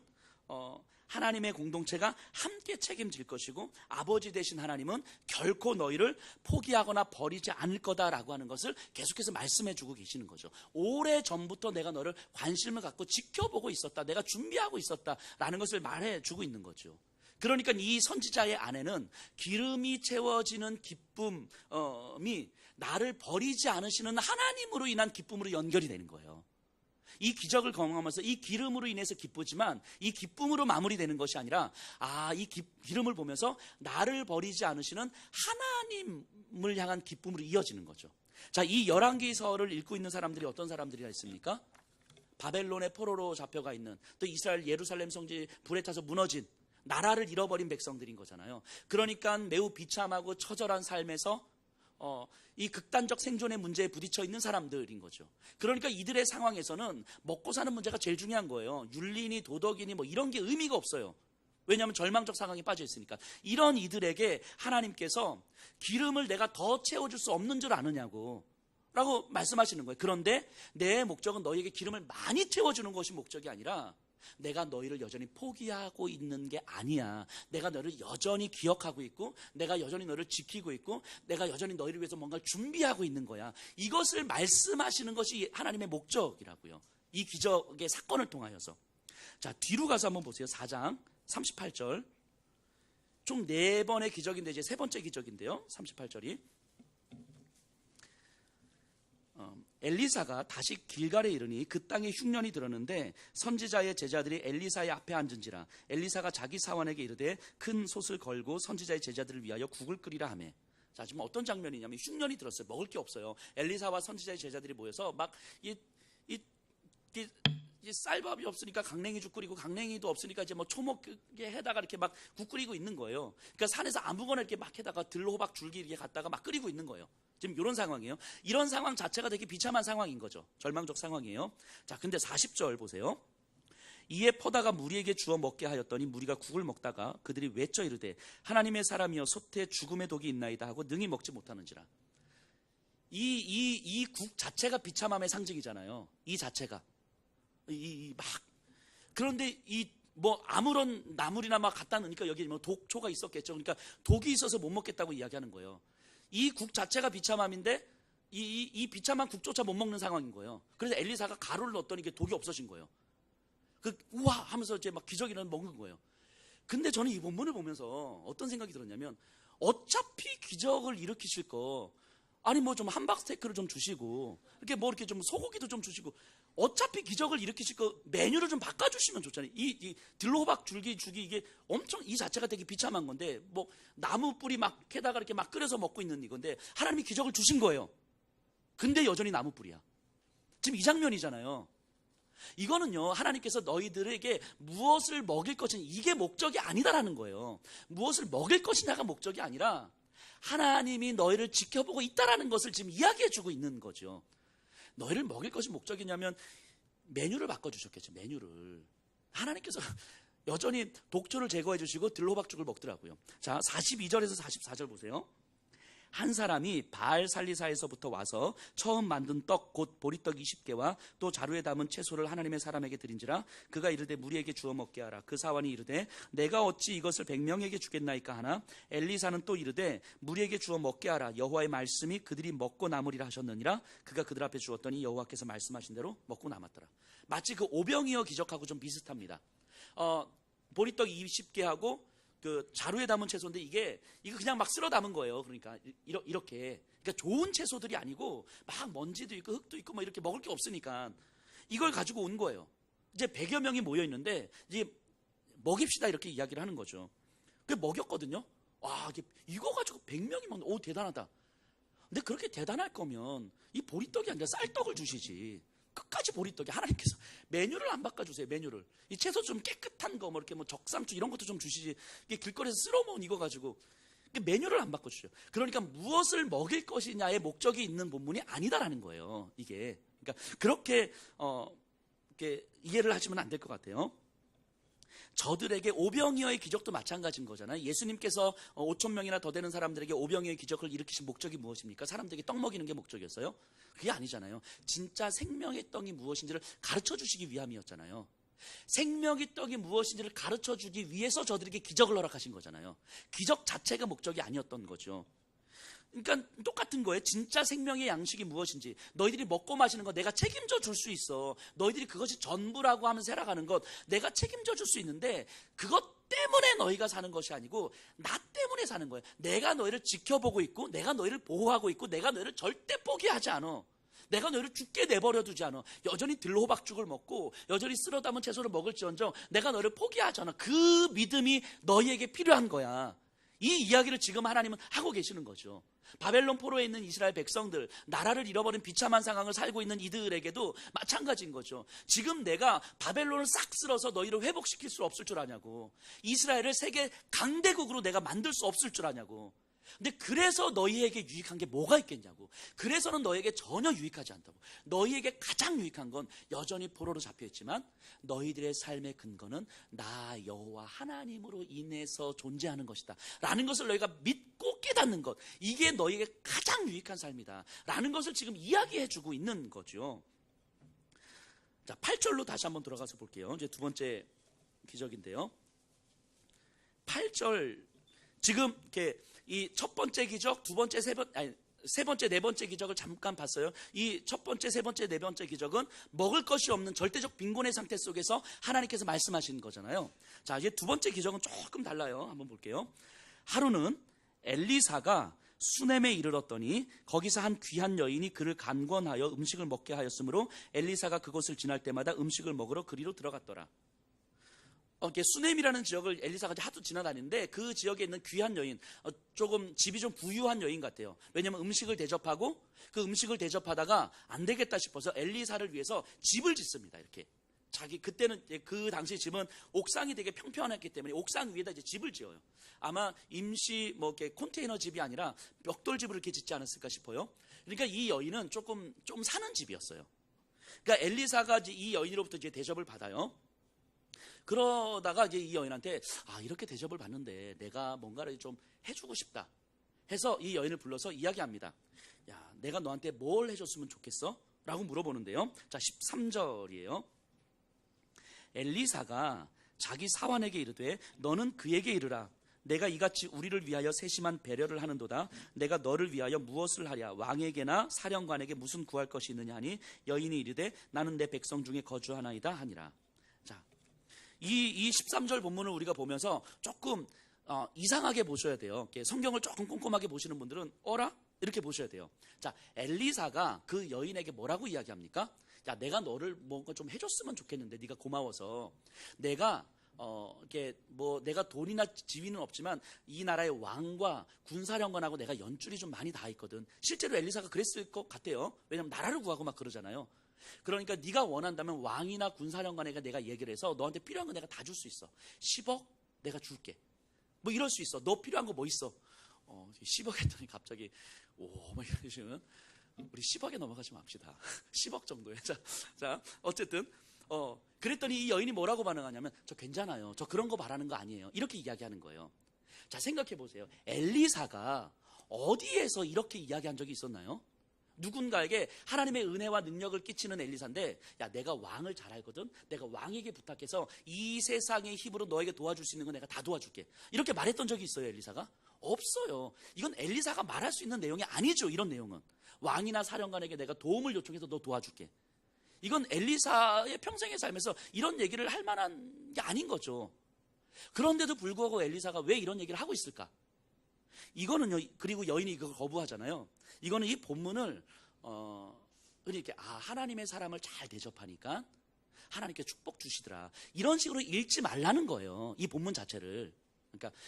하나님의 공동체가 함께 책임질 것이고, 아버지 되신 하나님은 결코 너희를 포기하거나 버리지 않을 거다라고 하는 것을 계속해서 말씀해 주고 계시는 거죠. 오래전부터 내가 너를 관심을 갖고 지켜보고 있었다, 내가 준비하고 있었다라는 것을 말해 주고 있는 거죠. 그러니까 이 선지자의 아내는 기름이 채워지는 기쁨이 나를 버리지 않으시는 하나님으로 인한 기쁨으로 연결이 되는 거예요. 이 기적을 경험하면서 이 기름으로 인해서 기쁘지만 이 기쁨으로 마무리되는 것이 아니라, 이 기름을 보면서 나를 버리지 않으시는 하나님을 향한 기쁨으로 이어지는 거죠. 자, 이 열왕기서를 읽고 있는 사람들이 어떤 사람들이 있습니까? 바벨론의 포로로 잡혀가 있는, 또 이스라엘 예루살렘 성지 불에 타서 무너진, 나라를 잃어버린 백성들인 거잖아요. 그러니까 매우 비참하고 처절한 삶에서 이 극단적 생존의 문제에 부딪혀 있는 사람들인 거죠. 그러니까 이들의 상황에서는 먹고 사는 문제가 제일 중요한 거예요. 윤리니 도덕이니 뭐 이런 게 의미가 없어요. 왜냐하면 절망적 상황에 빠져 있으니까. 이런 이들에게 하나님께서 기름을 내가 더 채워줄 수 없는 줄 아느냐고 라고 말씀하시는 거예요. 그런데 내 목적은 너희에게 기름을 많이 채워주는 것이 목적이 아니라, 내가 너희를 여전히 포기하고 있는 게 아니야. 내가 너를 여전히 기억하고 있고, 내가 여전히 너를 지키고 있고, 내가 여전히 너희를 위해서 뭔가를 준비하고 있는 거야. 이것을 말씀하시는 것이 하나님의 목적이라고요. 이 기적의 사건을 통하여서. 자, 뒤로 가서 한번 보세요. 4장 38절. 총 4번의 기적인데 이제 3번째 기적인데요. 38절이. 엘리사가 다시 길갈에 이르니 그 땅에 흉년이 들었는데 선지자의 제자들이 엘리사의 앞에 앉은지라. 엘리사가 자기 사원에게 이르되 큰 솥을 걸고 선지자의 제자들을 위하여 국을 끓이라 하매. 자, 지금 어떤 장면이냐면 흉년이 들었어요. 먹을 게 없어요. 엘리사와 선지자의 제자들이 모여서 막 이 쌀밥이 없으니까 강냉이 죽 끓이고, 강냉이도 없으니까 이제 뭐 초목에 해다가 이렇게 막 국 끓이고 있는 거예요. 그러니까 산에서 아무거나 이렇게 막 해다가 들호박 줄기 이렇게 갖다가 막 끓이고 있는 거예요. 지금 이런 상황이에요. 이런 상황 자체가 되게 비참한 상황인 거죠. 절망적 상황이에요. 자, 근데 40절 보세요. 이에 퍼다가 무리에게 주어 먹게 하였더니 무리가 국을 먹다가 그들이 외쳐 이르되 하나님의 사람이여 솥에 죽음의 독이 있나이다 하고 능히 먹지 못하는지라. 이 국 자체가 비참함의 상징이잖아요. 이 자체가 막 그런데 뭐 아무런 나물이나 막 갖다 놓으니까 여기 뭐 독초가 있었겠죠. 그러니까 독이 있어서 못 먹겠다고 이야기하는 거예요. 이 국 자체가 비참함인데 이 비참한 국조차 못 먹는 상황인 거예요. 그래서 엘리사가 가루를 넣었더니 이게 독이 없어진 거예요. 우와 하면서 이제 막 기저귀는 먹는 거예요. 근데 저는 이 본문을 보면서 어떤 생각이 들었냐면, 어차피 기적을 일으키실 거 아니 뭐 좀 함박 스테이크를 좀 주시고 이렇게 뭐 이렇게 좀 소고기도 좀 주시고, 어차피 기적을 일으키실 거 메뉴를 좀 바꿔주시면 좋잖아요. 이 들호박 줄기 주기 이게 엄청 이 자체가 되게 비참한 건데, 뭐 나무 뿌리 막 캐다가 이렇게 막 끓여서 먹고 있는 이건데 하나님이 기적을 주신 거예요. 근데 여전히 나무 뿌리야. 지금 이 장면이잖아요. 이거는요, 하나님께서 너희들에게 무엇을 먹일 것이냐, 이게 목적이 아니다라는 거예요. 무엇을 먹일 것이냐가 목적이 아니라 하나님이 너희를 지켜보고 있다라는 것을 지금 이야기해주고 있는 거죠. 너희를 먹일 것이 목적이냐면 메뉴를 바꿔주셨겠죠. 메뉴를 하나님께서 여전히 독초를 제거해 주시고 들호박죽을 먹더라고요. 자, 42절에서 44절 보세요. 한 사람이 바알 살리사에서부터 와서 처음 만든 떡 곧 보리떡 20개와 또 자루에 담은 채소를 하나님의 사람에게 드린지라. 그가 이르되 무리에게 주어 먹게 하라. 그 사환이 이르되 내가 어찌 이것을 100명에게 주겠나이까 하나. 엘리사는 또 이르되 무리에게 주어 먹게 하라. 여호와의 말씀이 그들이 먹고 남으리라 하셨느니라. 그가 그들 앞에 주었더니 여호와께서 말씀하신 대로 먹고 남았더라. 마치 그 오병이어 기적하고 좀 비슷합니다. 보리떡 20개하고 그 자루에 담은 채소인데 이거 그냥 막 쓸어 담은 거예요. 그러니까 이렇게, 그러니까 좋은 채소들이 아니고 막 먼지도 있고 흙도 있고 뭐 이렇게 먹을 게 없으니까 이걸 가지고 온 거예요. 이제 100여 명이 모여 있는데 이제 먹입시다 이렇게 이야기를 하는 거죠. 그 먹였거든요. 와, 이거 가지고 100명이 먹는, 오 대단하다. 근데 그렇게 대단할 거면 이 보리떡이 아니라 쌀떡을 주시지. 끝까지 보리떡이, 하나님께서 메뉴를 안 바꿔주세요. 메뉴를, 이 채소 좀 깨끗한 거 뭐 이렇게 뭐 적삼주 이런 것도 좀 주시지. 이게 길거리에서 쓸어먹은 이거 가지고 메뉴를 안 바꿔주죠. 그러니까 무엇을 먹일 것이냐의 목적이 있는 본문이 아니다라는 거예요. 이게 그러니까 그렇게 이렇게 이해를 하시면 안 될 것 같아요. 저들에게 오병이어의 기적도 마찬가지인 거잖아요. 예수님께서 5천 명이나 더 되는 사람들에게 오병이어의 기적을 일으키신 목적이 무엇입니까? 사람들에게 떡 먹이는 게 목적이었어요? 그게 아니잖아요. 진짜 생명의 떡이 무엇인지를 가르쳐 주시기 위함이었잖아요. 생명의 떡이 무엇인지를 가르쳐 주기 위해서 저들에게 기적을 허락하신 거잖아요. 기적 자체가 목적이 아니었던 거죠. 그러니까 똑같은 거예요. 진짜 생명의 양식이 무엇인지 너희들이 먹고 마시는 거 내가 책임져 줄 수 있어. 너희들이 그것이 전부라고 하면서 살아가는 것 내가 책임져 줄 수 있는데, 그것 때문에 너희가 사는 것이 아니고 나 때문에 사는 거예요. 내가 너희를 지켜보고 있고 내가 너희를 보호하고 있고 내가 너희를 절대 포기하지 않아. 내가 너희를 죽게 내버려 두지 않아. 여전히 들호박죽을 먹고 여전히 쓸어 담은 채소를 먹을지언정 내가 너희를 포기하지 않아. 그 믿음이 너희에게 필요한 거야. 이 이야기를 지금 하나님은 하고 계시는 거죠. 바벨론 포로에 있는 이스라엘 백성들, 나라를 잃어버린 비참한 상황을 살고 있는 이들에게도 마찬가지인 거죠. 지금 내가 바벨론을 싹 쓸어서 너희를 회복시킬 수 없을 줄 아냐고. 이스라엘을 세계 강대국으로 내가 만들 수 없을 줄 아냐고. 근데 그래서 너희에게 유익한 게 뭐가 있겠냐고. 그래서는 너희에게 전혀 유익하지 않다고. 너희에게 가장 유익한 건 여전히 포로로 잡혀있지만 너희들의 삶의 근거는 나 여호와 하나님으로 인해서 존재하는 것이다 라는 것을 너희가 믿고 깨닫는 것, 이게 너희에게 가장 유익한 삶이다 라는 것을 지금 이야기해주고 있는 거죠. 자, 8절로 다시 한번 돌아가서 볼게요. 이제 두 번째 기적인데요. 8절, 지금 이렇게 이 첫 번째 기적, 두 번째, 세 번째, 네 번째 기적을 잠깐 봤어요. 이 첫 번째, 세 번째, 네 번째 기적은 먹을 것이 없는 절대적 빈곤의 상태 속에서 하나님께서 말씀하신 거잖아요. 자, 이제 두 번째 기적은 조금 달라요. 한번 볼게요. 하루는 엘리사가 수넴에 이르렀더니 거기서 한 귀한 여인이 그를 간권하여 음식을 먹게 하였으므로 엘리사가 그곳을 지날 때마다 음식을 먹으러 그리로 들어갔더라. 이렇게 수넴이라는 지역을 엘리사가 이제 하도 지나다니는데 그 지역에 있는 귀한 여인, 조금 집이 좀 부유한 여인 같아요. 왜냐면 음식을 대접하고 그 음식을 대접하다가 안 되겠다 싶어서 엘리사를 위해서 집을 짓습니다. 이렇게. 그때는 그 당시 집은 옥상이 되게 평평했기 때문에 옥상 위에다 이제 집을 지어요. 아마 임시 이렇게 컨테이너 집이 아니라 벽돌 집을 이렇게 짓지 않았을까 싶어요. 그러니까 이 여인은 좀 사는 집이었어요. 그러니까 엘리사가 이 여인으로부터 이제 대접을 받아요. 그러다가 이제 이 여인한테 이렇게 대접을 받는데 내가 뭔가를 좀 해주고 싶다 해서 이 여인을 불러서 이야기합니다. 야, 내가 너한테 뭘 해줬으면 좋겠어? 라고 물어보는데요. 자, 13절이에요. 엘리사가 자기 사환에게 이르되 너는 그에게 이르라. 내가 이같이 우리를 위하여 세심한 배려를 하는도다. 내가 너를 위하여 무엇을 하랴? 왕에게나 사령관에게 무슨 구할 것이 있느냐 하니 여인이 이르되 나는 내 백성 중에 거주하나이다 하니라. 자, 이 13절 본문을 우리가 보면서 조금 이상하게 보셔야 돼요. 성경을 조금 꼼꼼하게 보시는 분들은 어라? 이렇게 보셔야 돼요. 자, 엘리사가 그 여인에게 뭐라고 이야기합니까? 야, 내가 너를 뭔가 좀 해줬으면 좋겠는데 네가 고마워서 내가 내가 돈이나 지위는 없지만 이 나라의 왕과 군사령관하고 내가 연줄이 좀 많이 닿아 있거든. 실제로 엘리사가 그랬을 것 같아요. 왜냐면 나라를 구하고 막 그러잖아요. 그러니까 네가 원한다면 왕이나 군사령관에게 내가 얘기를 해서 너한테 필요한 거 내가 다 줄 수 있어. 10억 내가 줄게. 뭐 이럴 수 있어. 너 필요한 거 뭐 있어? 10억 했더니 갑자기 이러시면 우리 10억에 넘어가지 맙시다. 10억 정도에. 자, 어쨌든 그랬더니 이 여인이 뭐라고 반응하냐면 저 괜찮아요. 저 그런 거 바라는 거 아니에요. 이렇게 이야기하는 거예요. 자, 생각해 보세요. 엘리사가 어디에서 이렇게 이야기한 적이 있었나요? 누군가에게 하나님의 은혜와 능력을 끼치는 엘리사인데 야, 내가 왕을 잘 알거든. 내가 왕에게 부탁해서 이 세상의 힘으로 너에게 도와줄 수 있는 거 내가 다 도와줄게. 이렇게 말했던 적이 있어요, 엘리사가? 없어요. 이건 엘리사가 말할 수 있는 내용이 아니죠. 이런 내용은 왕이나 사령관에게 내가 도움을 요청해서 너 도와줄게. 이건 엘리사의 평생의 삶에서 이런 얘기를 할 만한 게 아닌 거죠. 그런데도 불구하고 엘리사가 왜 이런 얘기를 하고 있을까? 이거는요, 그리고 여인이 이걸 거부하잖아요. 이거는 이 본문을 이렇게 하나님의 사람을 잘 대접하니까 하나님께 축복 주시더라. 이런 식으로 읽지 말라는 거예요. 이 본문 자체를. 그러니까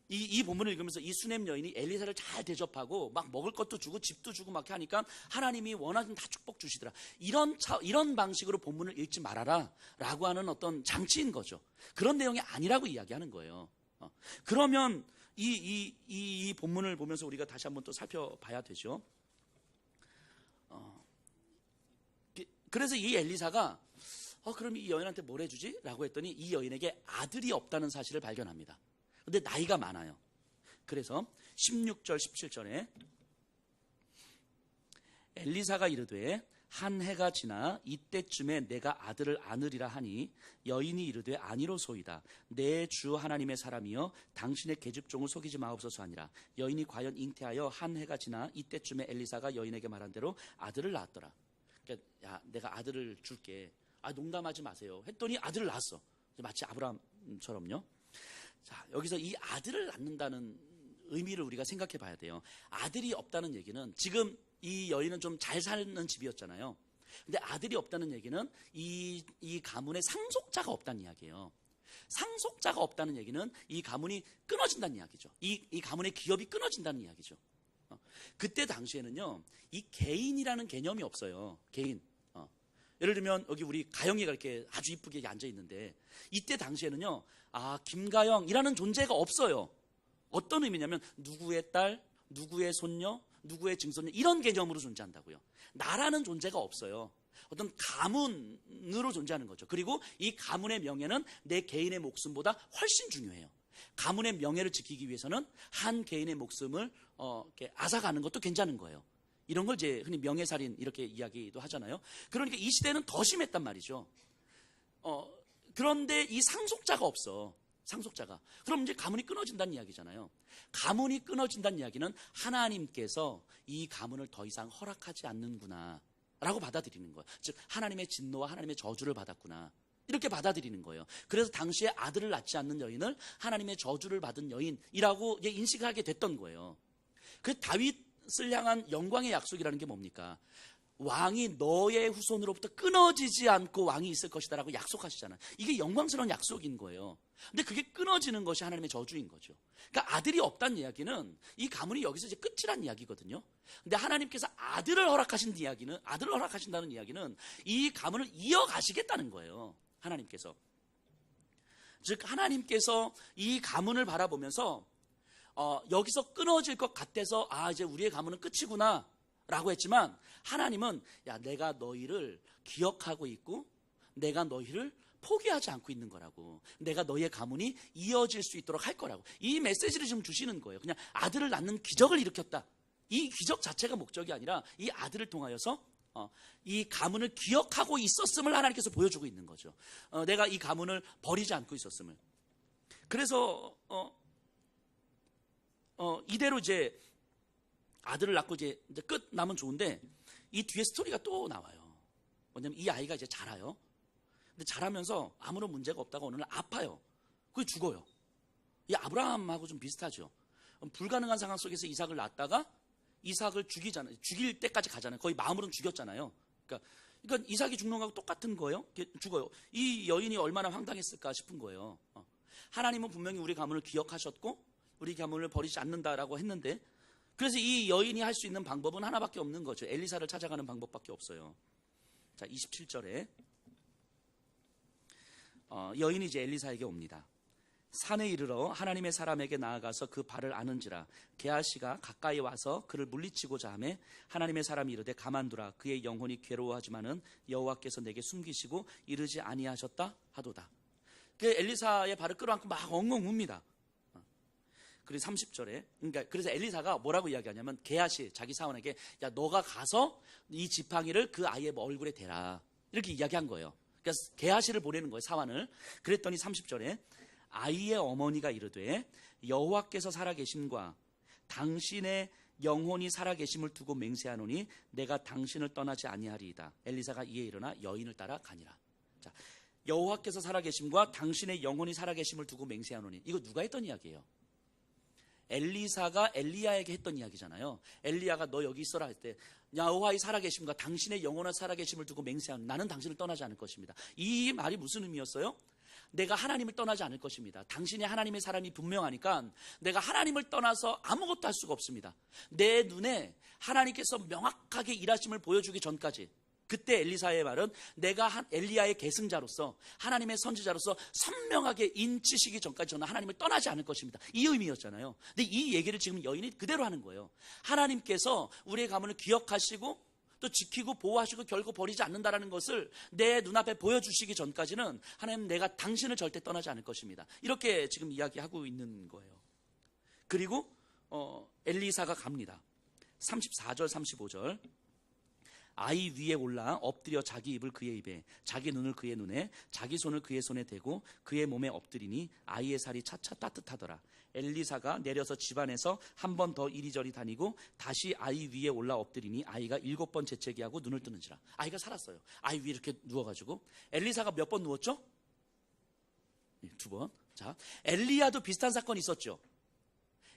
이 본문을 읽으면서 이 수넴 여인이 엘리사를 잘 대접하고 막 먹을 것도 주고 집도 주고 막 하니까 하나님이 원하는 다 축복 주시더라. 이런 방식으로 본문을 읽지 말아라 라고 하는 어떤 장치인 거죠. 그런 내용이 아니라고 이야기하는 거예요. 그러면 이 본문을 보면서 우리가 다시 한번 또 살펴봐야 되죠. 그래서 이 엘리사가 그럼 이 여인한테 뭘 해주지? 라고 했더니 이 여인에게 아들이 없다는 사실을 발견합니다. 근데 나이가 많아요. 그래서 16절 17절에 엘리사가 이르되 한 해가 지나 이때쯤에 내가 아들을 안으리라 하니 여인이 이르되 아니로소이다. 내 주 하나님의 사람이여 당신의 계집종을 속이지 마옵소서 하니라. 여인이 과연 잉태하여 한 해가 지나 이때쯤에 엘리사가 여인에게 말한 대로 아들을 낳았더라. 그러니까 야, 내가 아들을 줄게. 농담하지 마세요. 했더니 아들을 낳았어. 마치 아브라함처럼요. 자, 여기서 이 아들을 낳는다는 의미를 우리가 생각해 봐야 돼요. 아들이 없다는 얘기는 지금 이 여인은 좀 잘 사는 집이었잖아요. 근데 아들이 없다는 얘기는 이 가문에 상속자가 없다는 이야기예요. 상속자가 없다는 얘기는 이 가문이 끊어진다는 이야기죠. 이 가문의 기업이 끊어진다는 이야기죠. 그때 당시에는요, 이 개인이라는 개념이 없어요. 개인. 예를 들면 여기 우리 가영이가 이렇게 아주 이쁘게 앉아 있는데 이때 당시에는요, 김가영이라는 존재가 없어요. 어떤 의미냐면 누구의 딸, 누구의 손녀, 누구의 증손녀 이런 개념으로 존재한다고요. 나라는 존재가 없어요. 어떤 가문으로 존재하는 거죠. 그리고 이 가문의 명예는 내 개인의 목숨보다 훨씬 중요해요. 가문의 명예를 지키기 위해서는 한 개인의 목숨을 이렇게 앗아가는 것도 괜찮은 거예요. 이런 걸 이제 흔히 명예살인 이렇게 이야기도 하잖아요. 그러니까 이 시대는 더 심했단 말이죠. 그런데 이 상속자가 없어. 상속자가. 그럼 이제 가문이 끊어진다는 이야기잖아요. 가문이 끊어진다는 이야기는 하나님께서 이 가문을 더 이상 허락하지 않는구나 라고 받아들이는 거예요. 즉 하나님의 진노와 하나님의 저주를 받았구나 이렇게 받아들이는 거예요. 그래서 당시에 아들을 낳지 않는 여인을 하나님의 저주를 받은 여인이라고 인식하게 됐던 거예요. 그 다윗을 향한 영광의 약속이라는 게 뭡니까? 왕이 너의 후손으로부터 끊어지지 않고 왕이 있을 것이다라고 약속하시잖아요. 이게 영광스러운 약속인 거예요. 근데 그게 끊어지는 것이 하나님의 저주인 거죠. 그러니까 아들이 없다는 이야기는 이 가문이 여기서 이제 끝이란 이야기거든요. 근데 하나님께서 아들을 허락하신다는 이야기는 이 가문을 이어가시겠다는 거예요. 하나님께서. 즉 하나님께서 이 가문을 바라보면서 여기서 끊어질 것 같아서 이제 우리의 가문은 끝이구나 라고 했지만, 하나님은 내가 너희를 기억하고 있고 내가 너희를 포기하지 않고 있는 거라고, 내가 너희의 가문이 이어질 수 있도록 할 거라고, 이 메시지를 지금 주시는 거예요. 그냥 아들을 낳는 기적을 일으켰다, 이 기적 자체가 목적이 아니라 이 아들을 통하여서 이 가문을 기억하고 있었음을 하나님께서 보여주고 있는 거죠. 내가 이 가문을 버리지 않고 있었음을. 그래서 이대로 이제 아들을 낳고 이제 끝 나면 좋은데, 이 뒤에 스토리가 또 나와요. 왜냐면 이 아이가 이제 자라요. 근데 자라면서 아무런 문제가 없다가 어느 날 아파요. 그게 죽어요. 이 아브라함하고 좀 비슷하죠. 불가능한 상황 속에서 이삭을 낳았다가 이삭을 죽일 때까지 가잖아요. 거의 마음으로는 죽였잖아요. 그러니까 이삭이 죽는 거하고 똑같은 거예요. 죽어요. 이 여인이 얼마나 황당했을까 싶은 거예요. 하나님은 분명히 우리 가문을 기억하셨고 우리 가문을 버리지 않는다라고 했는데, 그래서 이 여인이 할 수 있는 방법은 하나밖에 없는 거죠. 엘리사를 찾아가는 방법밖에 없어요. 자, 27절에 여인이 이제 엘리사에게 옵니다. 산에 이르러 하나님의 사람에게 나아가서 그 발을 아는지라. 게하시가 가까이 와서 그를 물리치고자 하매 하나님의 사람이 이르되 가만두라. 그의 영혼이 괴로워하지만은 여호와께서 내게 숨기시고 이르지 아니하셨다 하도다. 그 엘리사의 발을 끌어안고 막 엉엉 웁니다. 그리고 30절에 그래서 엘리사가 뭐라고 이야기하냐면, 게하시 자기 사원에게 너가 가서 이 지팡이를 그 아이의 얼굴에 대라, 이렇게 이야기한 거예요. 그러니까 게하시를 보내는 거예요, 사환을. 그랬더니 30절에 아이의 어머니가 이르되 여호와께서 살아계심과 당신의 영혼이 살아계심을 두고 맹세하노니 내가 당신을 떠나지 아니하리이다. 엘리사가 이에 일어나 여인을 따라 가니라. 자, 여호와께서 살아계심과 당신의 영혼이 살아계심을 두고 맹세하노니, 이거 누가 했던 이야기예요? 엘리사가 엘리야에게 했던 이야기잖아요. 엘리야가 너 여기 있어라 할 때 여호와의 살아계심과 당신의 영원한 살아계심을 두고 맹세하는, 나는 당신을 떠나지 않을 것입니다. 이 말이 무슨 의미였어요? 내가 하나님을 떠나지 않을 것입니다. 당신이 하나님의 사람이 분명하니까 내가 하나님을 떠나서 아무것도 할 수가 없습니다. 내 눈에 하나님께서 명확하게 일하심을 보여주기 전까지, 그때 엘리사의 말은 내가 엘리야의 계승자로서 하나님의 선지자로서 선명하게 인치시기 전까지 저는 하나님을 떠나지 않을 것입니다, 이 의미였잖아요. 근데 이 얘기를 지금 여인이 그대로 하는 거예요. 하나님께서 우리의 가문을 기억하시고 또 지키고 보호하시고 결국 버리지 않는다라는 것을 내 눈앞에 보여주시기 전까지는 하나님, 내가 당신을 절대 떠나지 않을 것입니다, 이렇게 지금 이야기하고 있는 거예요. 그리고 엘리사가 갑니다. 34절 35절 아이 위에 올라 엎드려 자기 입을 그의 입에, 자기 눈을 그의 눈에, 자기 손을 그의 손에 대고 그의 몸에 엎드리니 아이의 살이 차차 따뜻하더라. 엘리사가 내려서 집안에서 한 번 더 이리저리 다니고 다시 아이 위에 올라 엎드리니 아이가 7번 재채기하고 눈을 뜨는지라. 아이가 살았어요. 아이 위에 이렇게 누워가지고. 엘리사가 몇 번 누웠죠? 2번. 자, 엘리야도 비슷한 사건이 있었죠.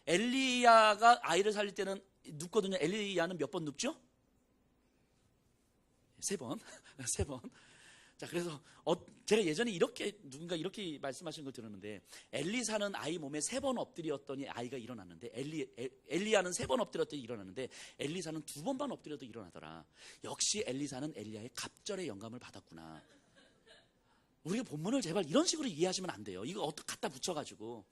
엘리야가 아이를 살릴 때는 눕거든요. 엘리야는 몇 번 눕죠? 3번. 3번. 자, 그래서 제가 예전에 누군가 이렇게 말씀하신 걸 들었는데, 엘리사는 아이 몸에 3번 엎드렸더니 아이가 일어났는데, 엘리야는 3번 엎드렸더니 일어났는데 엘리사는 2번만 엎드려도 일어나더라. 역시 엘리사는 엘리야의 갑절의 영감을 받았구나. 우리가 본문을 제발 이런 식으로 이해하시면 안 돼요. 이거 어떻게 갖다 붙여가지고,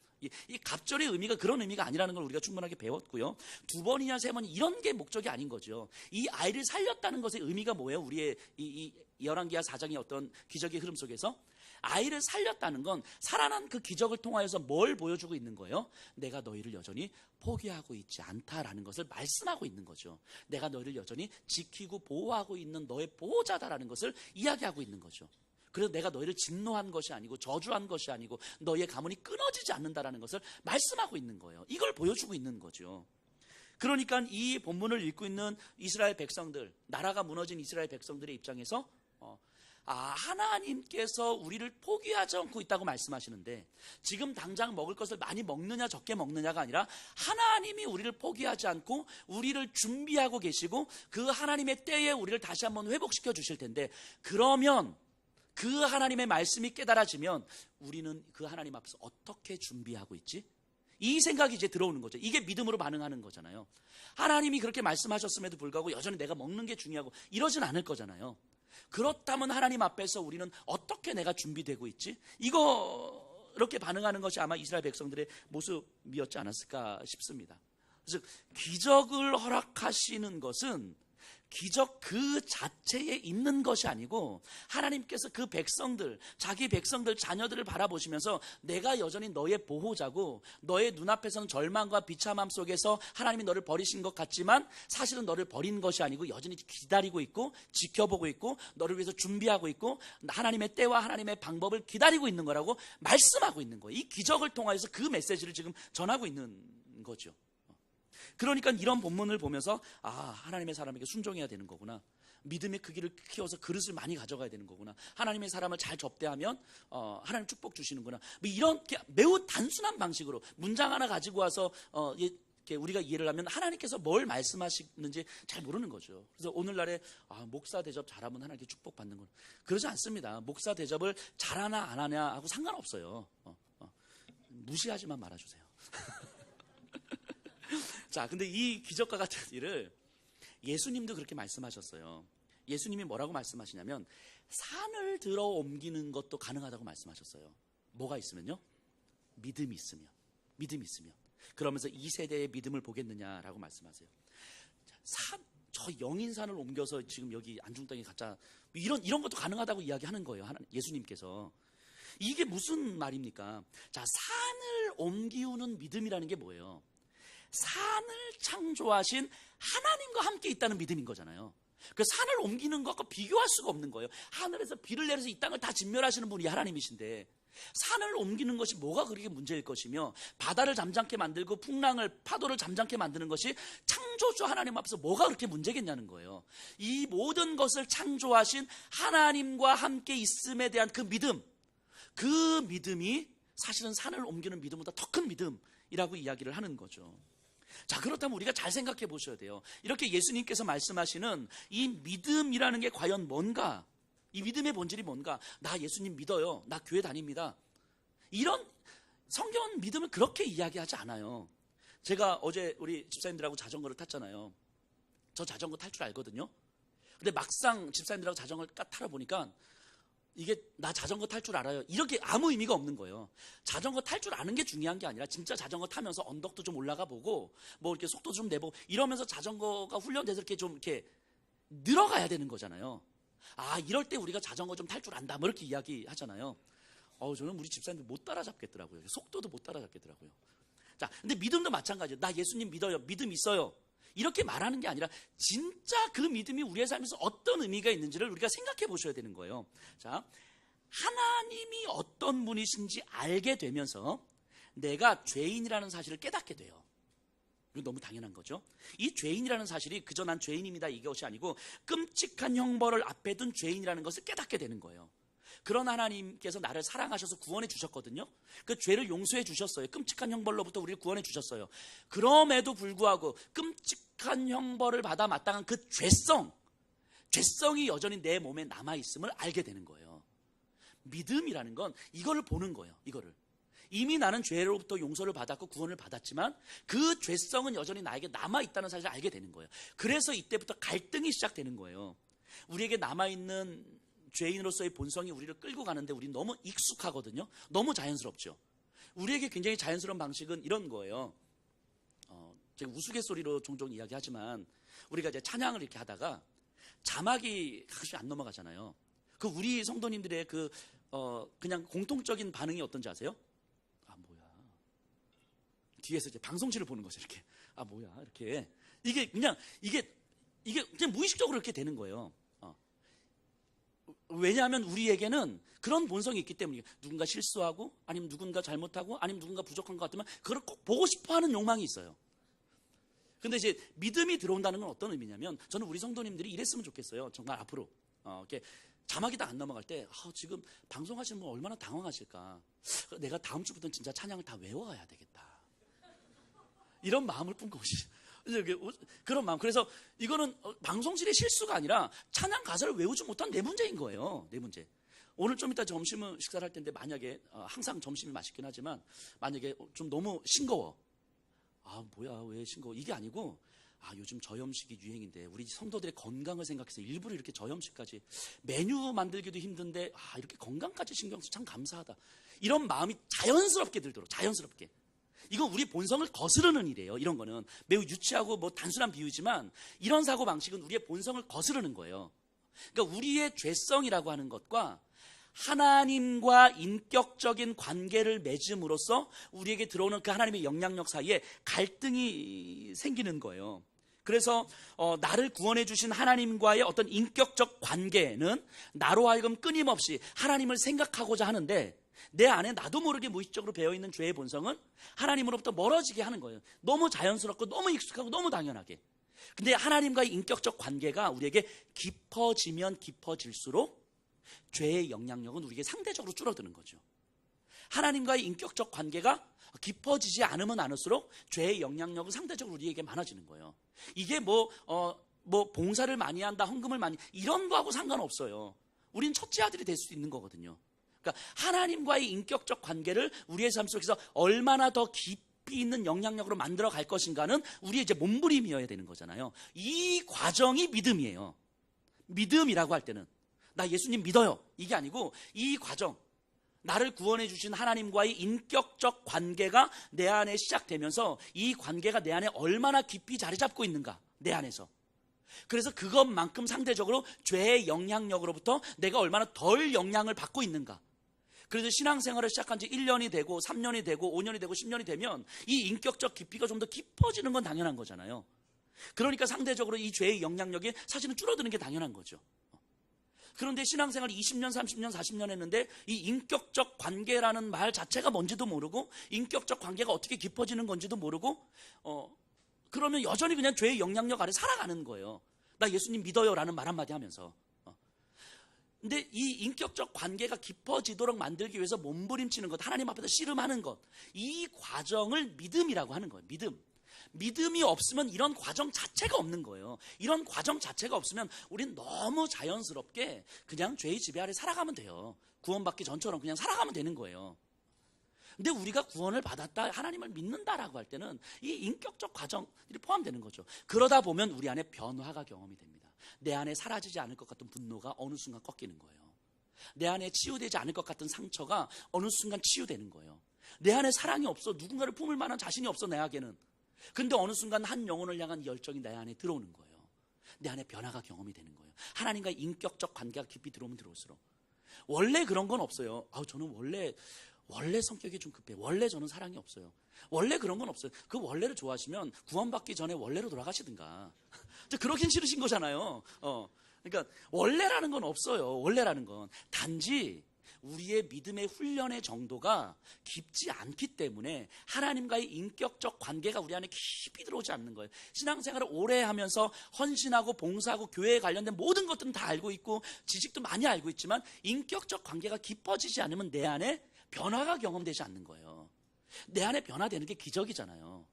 이 갑절의 의미가 그런 의미가 아니라는 걸 우리가 충분하게 배웠고요. 2번이냐 3번이 이런 게 목적이 아닌 거죠. 이 아이를 살렸다는 것의 의미가 뭐예요? 우리의 이 열왕기하 4장의 어떤 기적의 흐름 속에서 아이를 살렸다는 건 살아난 그 기적을 통하여서 뭘 보여주고 있는 거예요? 내가 너희를 여전히 포기하고 있지 않다라는 것을 말씀하고 있는 거죠. 내가 너희를 여전히 지키고 보호하고 있는 너의 보호자다라는 것을 이야기하고 있는 거죠. 그래서 내가 너희를 진노한 것이 아니고 저주한 것이 아니고 너희의 가문이 끊어지지 않는다라는 것을 말씀하고 있는 거예요. 이걸 보여주고 있는 거죠. 그러니까 이 본문을 읽고 있는 이스라엘 백성들, 나라가 무너진 이스라엘 백성들의 입장에서 하나님께서 우리를 포기하지 않고 있다고 말씀하시는데 지금 당장 먹을 것을 많이 먹느냐 적게 먹느냐가 아니라 하나님이 우리를 포기하지 않고 우리를 준비하고 계시고 그 하나님의 때에 우리를 다시 한번 회복시켜 주실 텐데, 그러면 그 하나님의 말씀이 깨달아지면 우리는 그 하나님 앞에서 어떻게 준비하고 있지? 이 생각이 이제 들어오는 거죠. 이게 믿음으로 반응하는 거잖아요. 하나님이 그렇게 말씀하셨음에도 불구하고 여전히 내가 먹는 게 중요하고 이러진 않을 거잖아요. 그렇다면 하나님 앞에서 우리는 어떻게 내가 준비되고 있지? 이렇게 반응하는 것이 아마 이스라엘 백성들의 모습이었지 않았을까 싶습니다. 즉, 기적을 허락하시는 것은 기적 그 자체에 있는 것이 아니고 하나님께서 그 백성들, 자기 백성들, 자녀들을 바라보시면서 내가 여전히 너의 보호자고 너의 눈앞에서는 절망과 비참함 속에서 하나님이 너를 버리신 것 같지만 사실은 너를 버린 것이 아니고 여전히 기다리고 있고 지켜보고 있고 너를 위해서 준비하고 있고 하나님의 때와 하나님의 방법을 기다리고 있는 거라고 말씀하고 있는 거예요. 이 기적을 통해서 그 메시지를 지금 전하고 있는 거죠. 그러니까 이런 본문을 보면서 하나님의 사람에게 순종해야 되는 거구나, 믿음의 크기를 키워서 그릇을 많이 가져가야 되는 거구나, 하나님의 사람을 잘 접대하면 하나님 축복 주시는구나, 뭐 이런 매우 단순한 방식으로 문장 하나 가지고 와서 이렇게 우리가 이해를 하면 하나님께서 뭘 말씀하시는지 잘 모르는 거죠. 그래서 오늘날에 목사 대접 잘하면 하나님께 축복받는 건 그러지 않습니다. 목사 대접을 잘하나 안 하냐 하고 상관없어요. 무시하지만 말아주세요. 자, 근데 이 기적과 같은 일을 예수님도 그렇게 말씀하셨어요. 예수님이 뭐라고 말씀하시냐면 산을 들어 옮기는 것도 가능하다고 말씀하셨어요. 뭐가 있으면요? 믿음이 있으면. 그러면서 이 세대의 믿음을 보겠느냐라고 말씀하세요. 저 영인산을 옮겨서 지금 여기 안중땅에 갖자, 이런 것도 가능하다고 이야기하는 거예요. 예수님께서. 이게 무슨 말입니까? 자, 산을 옮기우는 믿음이라는 게 뭐예요? 산을 창조하신 하나님과 함께 있다는 믿음인 거잖아요. 그 산을 옮기는 것과 비교할 수가 없는 거예요. 하늘에서 비를 내려서 이 땅을 다 진멸하시는 분이 하나님이신데 산을 옮기는 것이 뭐가 그렇게 문제일 것이며, 바다를 잠잠케 만들고 파도를 잠잠케 만드는 것이 창조주 하나님 앞에서 뭐가 그렇게 문제겠냐는 거예요. 이 모든 것을 창조하신 하나님과 함께 있음에 대한 그 믿음이 사실은 산을 옮기는 믿음보다 더 큰 믿음이라고 이야기를 하는 거죠. 자, 그렇다면 우리가 잘 생각해 보셔야 돼요. 이렇게 예수님께서 말씀하시는 이 믿음이라는 게 과연 뭔가, 이 믿음의 본질이 뭔가, 나 예수님 믿어요, 나 교회 다닙니다, 이런 성경은 믿음을 그렇게 이야기하지 않아요. 제가 어제 우리 집사님들하고 자전거를 탔잖아요. 저 자전거 탈 줄 알거든요. 근데 막상 집사님들하고 자전거를 타러 보니까 이게 나 자전거 탈 줄 알아요, 이렇게 아무 의미가 없는 거예요. 자전거 탈 줄 아는 게 중요한 게 아니라 진짜 자전거 타면서 언덕도 좀 올라가 보고 뭐 이렇게 속도 좀 내보고 이러면서 자전거가 훈련돼서 이렇게 좀 이렇게 늘어가야 되는 거잖아요. 이럴 때 우리가 자전거 좀 탈 줄 안다, 뭐 이렇게 이야기하잖아요. 저는 우리 집사님들 못 따라잡겠더라고요. 속도도 못 따라잡겠더라고요. 자, 근데 믿음도 마찬가지예요. 나 예수님 믿어요, 믿음 있어요, 이렇게 말하는 게 아니라 진짜 그 믿음이 우리의 삶에서 어떤 의미가 있는지를 우리가 생각해 보셔야 되는 거예요. 자, 하나님이 어떤 분이신지 알게 되면서 내가 죄인이라는 사실을 깨닫게 돼요. 이거 너무 당연한 거죠. 이 죄인이라는 사실이 그저 난 죄인입니다 이것이 아니고 끔찍한 형벌을 앞에 둔 죄인이라는 것을 깨닫게 되는 거예요. 그런 하나님께서 나를 사랑하셔서 구원해 주셨거든요. 그 죄를 용서해 주셨어요. 끔찍한 형벌로부터 우리를 구원해 주셨어요. 그럼에도 불구하고 끔찍한 형벌을 받아 마땅한 그 죄성이 여전히 내 몸에 남아있음을 알게 되는 거예요. 믿음이라는 건 이거를 보는 거예요. 이미 나는 죄로부터 용서를 받았고 구원을 받았지만 그 죄성은 여전히 나에게 남아있다는 사실을 알게 되는 거예요. 그래서 이때부터 갈등이 시작되는 거예요. 우리에게 남아있는 죄인으로서의 본성이 우리를 끌고 가는데 우리 너무 익숙하거든요. 너무 자연스럽죠. 우리에게 굉장히 자연스러운 방식은 이런 거예요. 제가 우스갯소리로 종종 이야기하지만 우리가 이제 찬양을 이렇게 하다가 자막이 가끔씩 안 넘어가잖아요. 그 우리 성도님들의 그냥 공통적인 반응이 어떤지 아세요? 뭐야. 뒤에서 이제 방송실을 보는 거죠. 이렇게. 뭐야. 이렇게. 이게 그냥 무의식적으로 이렇게 되는 거예요. 왜냐하면 우리에게는 그런 본성이 있기 때문이에요. 누군가 실수하고 아니면 누군가 잘못하고 아니면 누군가 부족한 것 같으면 그걸 꼭 보고 싶어하는 욕망이 있어요. 근데 이제 믿음이 들어온다는 건 어떤 의미냐면 저는 우리 성도님들이 이랬으면 좋겠어요. 정말 앞으로 이렇게 자막이 다 안 넘어갈 때 지금 방송하시는 분 얼마나 당황하실까. 내가 다음 주부터는 진짜 찬양을 다 외워야 되겠다. 이런 마음을 품고 오시죠. 그런 마음. 그래서 이거는 방송실의 실수가 아니라 찬양 가사를 외우지 못한 내 문제인 거예요. 내 문제. 오늘 좀 이따 점심은 식사를 할 텐데 만약에 항상 점심이 맛있긴 하지만 만약에 좀 너무 싱거워. 뭐야 왜 싱거워. 이게 아니고 요즘 저염식이 유행인데 우리 성도들의 건강을 생각해서 일부러 이렇게 저염식까지 메뉴 만들기도 힘든데 이렇게 건강까지 신경 쓰 참 감사하다. 이런 마음이 자연스럽게 들도록 자연스럽게. 이건 우리 본성을 거스르는 일이에요. 이런 거는 매우 유치하고 뭐 단순한 비유지만 이런 사고방식은 우리의 본성을 거스르는 거예요. 그러니까 우리의 죄성이라고 하는 것과 하나님과 인격적인 관계를 맺음으로써 우리에게 들어오는 그 하나님의 영향력 사이에 갈등이 생기는 거예요. 그래서 나를 구원해 주신 하나님과의 어떤 인격적 관계는 나로 하여금 끊임없이 하나님을 생각하고자 하는데 내 안에 나도 모르게 무의식적으로 배어있는 죄의 본성은 하나님으로부터 멀어지게 하는 거예요. 너무 자연스럽고 너무 익숙하고 너무 당연하게. 근데 하나님과의 인격적 관계가 우리에게 깊어지면 깊어질수록 죄의 영향력은 우리에게 상대적으로 줄어드는 거죠. 하나님과의 인격적 관계가 깊어지지 않으면 않을수록 죄의 영향력은 상대적으로 우리에게 많아지는 거예요. 이게 뭐 봉사를 많이 한다, 헌금을 많이 이런 거하고 상관없어요. 우린 첫째 아들이 될 수 있는 거거든요. 그러니까 하나님과의 인격적 관계를 우리의 삶 속에서 얼마나 더 깊이 있는 영향력으로 만들어 갈 것인가는 우리의 이제 몸부림이어야 되는 거잖아요. 이 과정이 믿음이에요. 믿음이라고 할 때는 나 예수님 믿어요. 이게 아니고 이 과정, 나를 구원해 주신 하나님과의 인격적 관계가 내 안에 시작되면서 이 관계가 내 안에 얼마나 깊이 자리 잡고 있는가, 내 안에서. 그래서 그것만큼 상대적으로 죄의 영향력으로부터 내가 얼마나 덜 영향을 받고 있는가. 그래서 신앙생활을 시작한 지 1년이 되고 3년이 되고 5년이 되고 10년이 되면 이 인격적 깊이가 좀 더 깊어지는 건 당연한 거잖아요. 그러니까 상대적으로 이 죄의 영향력이 사실은 줄어드는 게 당연한 거죠. 그런데 신앙생활 20년, 30년, 40년 했는데 이 인격적 관계라는 말 자체가 뭔지도 모르고 인격적 관계가 어떻게 깊어지는 건지도 모르고 그러면 여전히 그냥 죄의 영향력 아래 살아가는 거예요. 나 예수님 믿어요라는 말 한마디 하면서. 근데 이 인격적 관계가 깊어지도록 만들기 위해서 몸부림치는 것, 하나님 앞에서 씨름하는 것, 이 과정을 믿음이라고 하는 거예요. 믿음이 없으면 이런 과정 자체가 없는 거예요. 이런 과정 자체가 없으면 우린 너무 자연스럽게 그냥 죄의 지배 아래 살아가면 돼요. 구원받기 전처럼 그냥 살아가면 되는 거예요. 근데 우리가 구원을 받았다, 하나님을 믿는다라고 할 때는 이 인격적 과정들이 포함되는 거죠. 그러다 보면 우리 안에 변화가 경험이 됩니다. 내 안에 사라지지 않을 것 같은 분노가 어느 순간 꺾이는 거예요. 내 안에 치유되지 않을 것 같은 상처가 어느 순간 치유되는 거예요. 내 안에 사랑이 없어, 누군가를 품을 만한 자신이 없어, 내에게는. 근데 어느 순간 한 영혼을 향한 열정이 내 안에 들어오는 거예요. 내 안에 변화가 경험이 되는 거예요. 하나님과의 인격적 관계가 깊이 들어오면 들어올수록. 원래 그런 건 없어요. 저는 원래 성격이 좀 급해. 원래 저는 사랑이 없어요. 원래 그런 건 없어요. 그 원래를 좋아하시면 구원받기 전에 원래로 돌아가시든가. 그러긴 싫으신 거잖아요. 그러니까 원래라는 건 없어요. 원래라는 건. 단지 우리의 믿음의 훈련의 정도가 깊지 않기 때문에 하나님과의 인격적 관계가 우리 안에 깊이 들어오지 않는 거예요. 신앙생활을 오래 하면서 헌신하고 봉사하고 교회에 관련된 모든 것들은 다 알고 있고 지식도 많이 알고 있지만 인격적 관계가 깊어지지 않으면 내 안에 변화가 경험되지 않는 거예요. 내 안에 변화되는 게 기적이잖아요.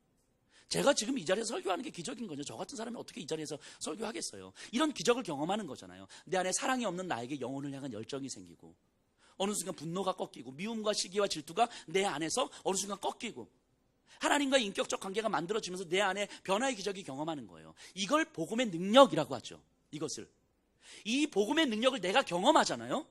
제가 지금 이 자리에서 설교하는 게 기적인 거죠. 저 같은 사람이 어떻게 이 자리에서 설교하겠어요. 이런 기적을 경험하는 거잖아요. 내 안에 사랑이 없는 나에게 영혼을 향한 열정이 생기고 어느 순간 분노가 꺾이고 미움과 시기와 질투가 내 안에서 어느 순간 꺾이고 하나님과의 인격적 관계가 만들어지면서 내 안에 변화의 기적이 경험하는 거예요. 이걸 복음의 능력이라고 하죠. 이 복음의 능력을 내가 경험하잖아요.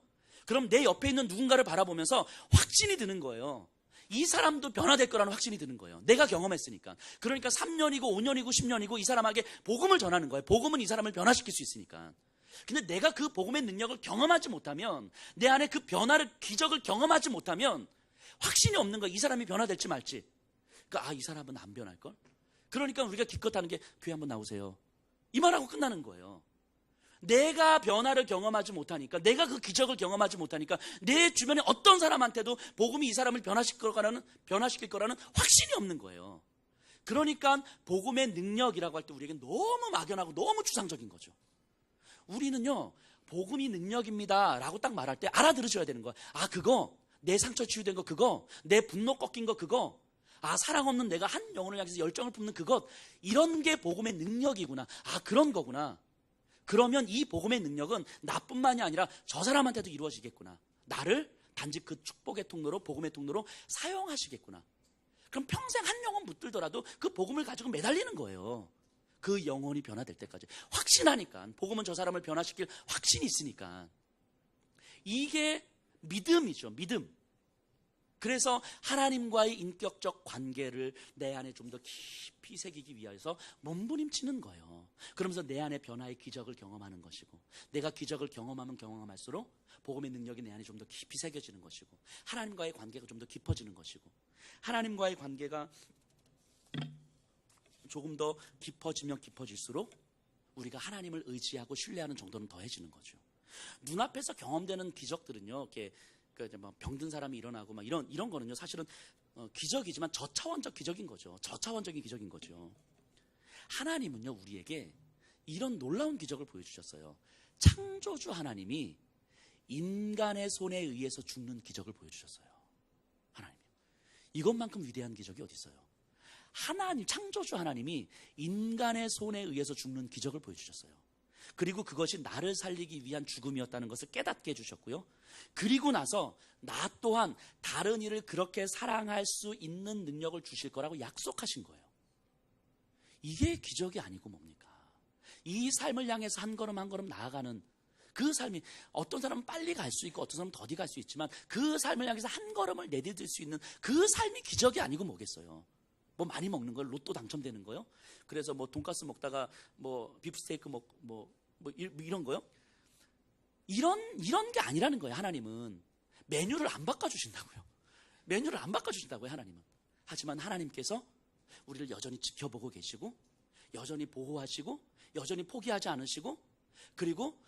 그럼 내 옆에 있는 누군가를 바라보면서 확신이 드는 거예요. 이 사람도 변화될 거라는 확신이 드는 거예요. 내가 경험했으니까. 그러니까 3년이고 5년이고 10년이고 이 사람에게 복음을 전하는 거예요. 복음은 이 사람을 변화시킬 수 있으니까. 근데 내가 그 복음의 능력을 경험하지 못하면, 내 안에 그 변화를, 기적을 경험하지 못하면 확신이 없는 거예요. 이 사람이 변화될지 말지. 그러니까 이 사람은 안 변할걸? 그러니까 우리가 기껏 하는 게 교회 한번 나오세요. 이 말하고 끝나는 거예요. 내가 변화를 경험하지 못하니까, 내가 그 기적을 경험하지 못하니까 내 주변에 어떤 사람한테도 복음이 이 사람을 변화시킬 거라는 확신이 없는 거예요. 그러니까 복음의 능력이라고 할 때 우리에게 너무 막연하고 너무 추상적인 거죠. 우리는요, 복음이 능력입니다 라고 딱 말할 때 알아들으셔야 되는 거야. 아, 그거 내 상처 치유된 거, 그거 내 분노 꺾인 거, 그거 아, 사랑 없는 내가 한 영혼을 향해서 열정을 품는 그것, 이런 게 복음의 능력이구나. 아, 그런 거구나. 그러면 이 복음의 능력은 나뿐만이 아니라 저 사람한테도 이루어지겠구나. 나를 단지 그 축복의 통로로, 복음의 통로로 사용하시겠구나. 그럼 평생 한 영혼 붙들더라도 그 복음을 가지고 매달리는 거예요. 그 영혼이 변화될 때까지. 확신하니까. 복음은 저 사람을 변화시킬 확신이 있으니까. 이게 믿음이죠. 믿음. 그래서 하나님과의 인격적 관계를 내 안에 좀 더 깊이 새기기 위해서 몸부림치는 거예요. 그러면서 내 안에 변화의 기적을 경험하는 것이고, 내가 기적을 경험하면 경험할수록 복음의 능력이 내 안에 좀 더 깊이 새겨지는 것이고, 하나님과의 관계가 좀 더 깊어지는 것이고, 하나님과의 관계가 조금 더 깊어지면 깊어질수록 우리가 하나님을 의지하고 신뢰하는 정도는 더해지는 거죠. 눈앞에서 경험되는 기적들은요, 이렇게 뭐 병든 사람이 일어나고 막 이런 거는요, 사실은 기적이지만 저차원적 기적인 거죠. 저차원적인 기적인 거죠. 하나님은요, 우리에게 이런 놀라운 기적을 보여주셨어요. 창조주 하나님이 인간의 손에 의해서 죽는 기적을 보여주셨어요. 하나님, 이것만큼 위대한 기적이 어디 있어요? 하나님, 창조주 하나님이 인간의 손에 의해서 죽는 기적을 보여주셨어요. 그리고 그것이 나를 살리기 위한 죽음이었다는 것을 깨닫게 해주셨고요. 그리고 나서 나 또한 다른 이를 그렇게 사랑할 수 있는 능력을 주실 거라고 약속하신 거예요. 이게 기적이 아니고 뭡니까? 이 삶을 향해서 한 걸음 한 걸음 나아가는 그 삶이, 어떤 사람은 빨리 갈 수 있고 어떤 사람은 더디 갈 수 있지만 그 삶을 향해서 한 걸음을 내디딜 수 있는 그 삶이 기적이 아니고 뭐겠어요? 뭐 많이 먹는 걸, 로또 당첨되는 거요? 그래서 뭐 돈가스 먹다가 뭐 비프스테이크 이런 거요? 이런 게 아니라는 거예요. 하나님은 메뉴를 안 바꿔주신다고요. 메뉴를 안 바꿔주신다고요, 하나님은. 하지만 하나님께서 우리를 여전히 지켜보고 계시고, 여전히 보호하시고, 여전히 포기하지 않으시고, 그리고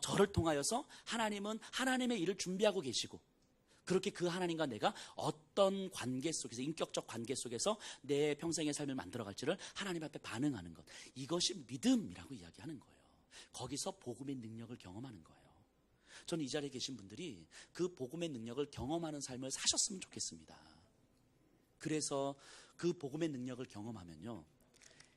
저를 통하여서 하나님은 하나님의 일을 준비하고 계시고, 그렇게 그 하나님과 내가 어떤 관계 속에서, 인격적 관계 속에서 내 평생의 삶을 만들어갈지를 하나님 앞에 반응하는 것, 이것이 믿음이라고 이야기하는 거예요. 거기서 복음의 능력을 경험하는 거예요. 저는 이 자리에 계신 분들이 그 복음의 능력을 경험하는 삶을 사셨으면 좋겠습니다. 그래서 그 복음의 능력을 경험하면요,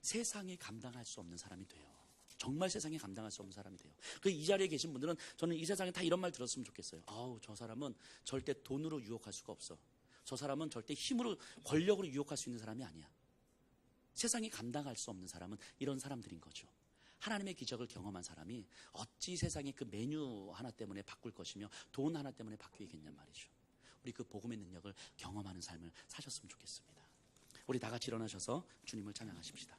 세상이 감당할 수 없는 사람이 돼요. 정말 세상에 감당할 수 없는 사람이 돼요. 이 자리에 계신 분들은 저는 이 세상에 다 이런 말 들었으면 좋겠어요. 아우, 저 사람은 절대 돈으로 유혹할 수가 없어. 저 사람은 절대 힘으로, 권력으로 유혹할 수 있는 사람이 아니야. 세상이 감당할 수 없는 사람은 이런 사람들인 거죠. 하나님의 기적을 경험한 사람이 어찌 세상의 그 메뉴 하나 때문에 바꿀 것이며 돈 하나 때문에 바뀌겠냔 말이죠. 우리 그 복음의 능력을 경험하는 삶을 사셨으면 좋겠습니다. 우리 다 같이 일어나셔서 주님을 찬양하십시다.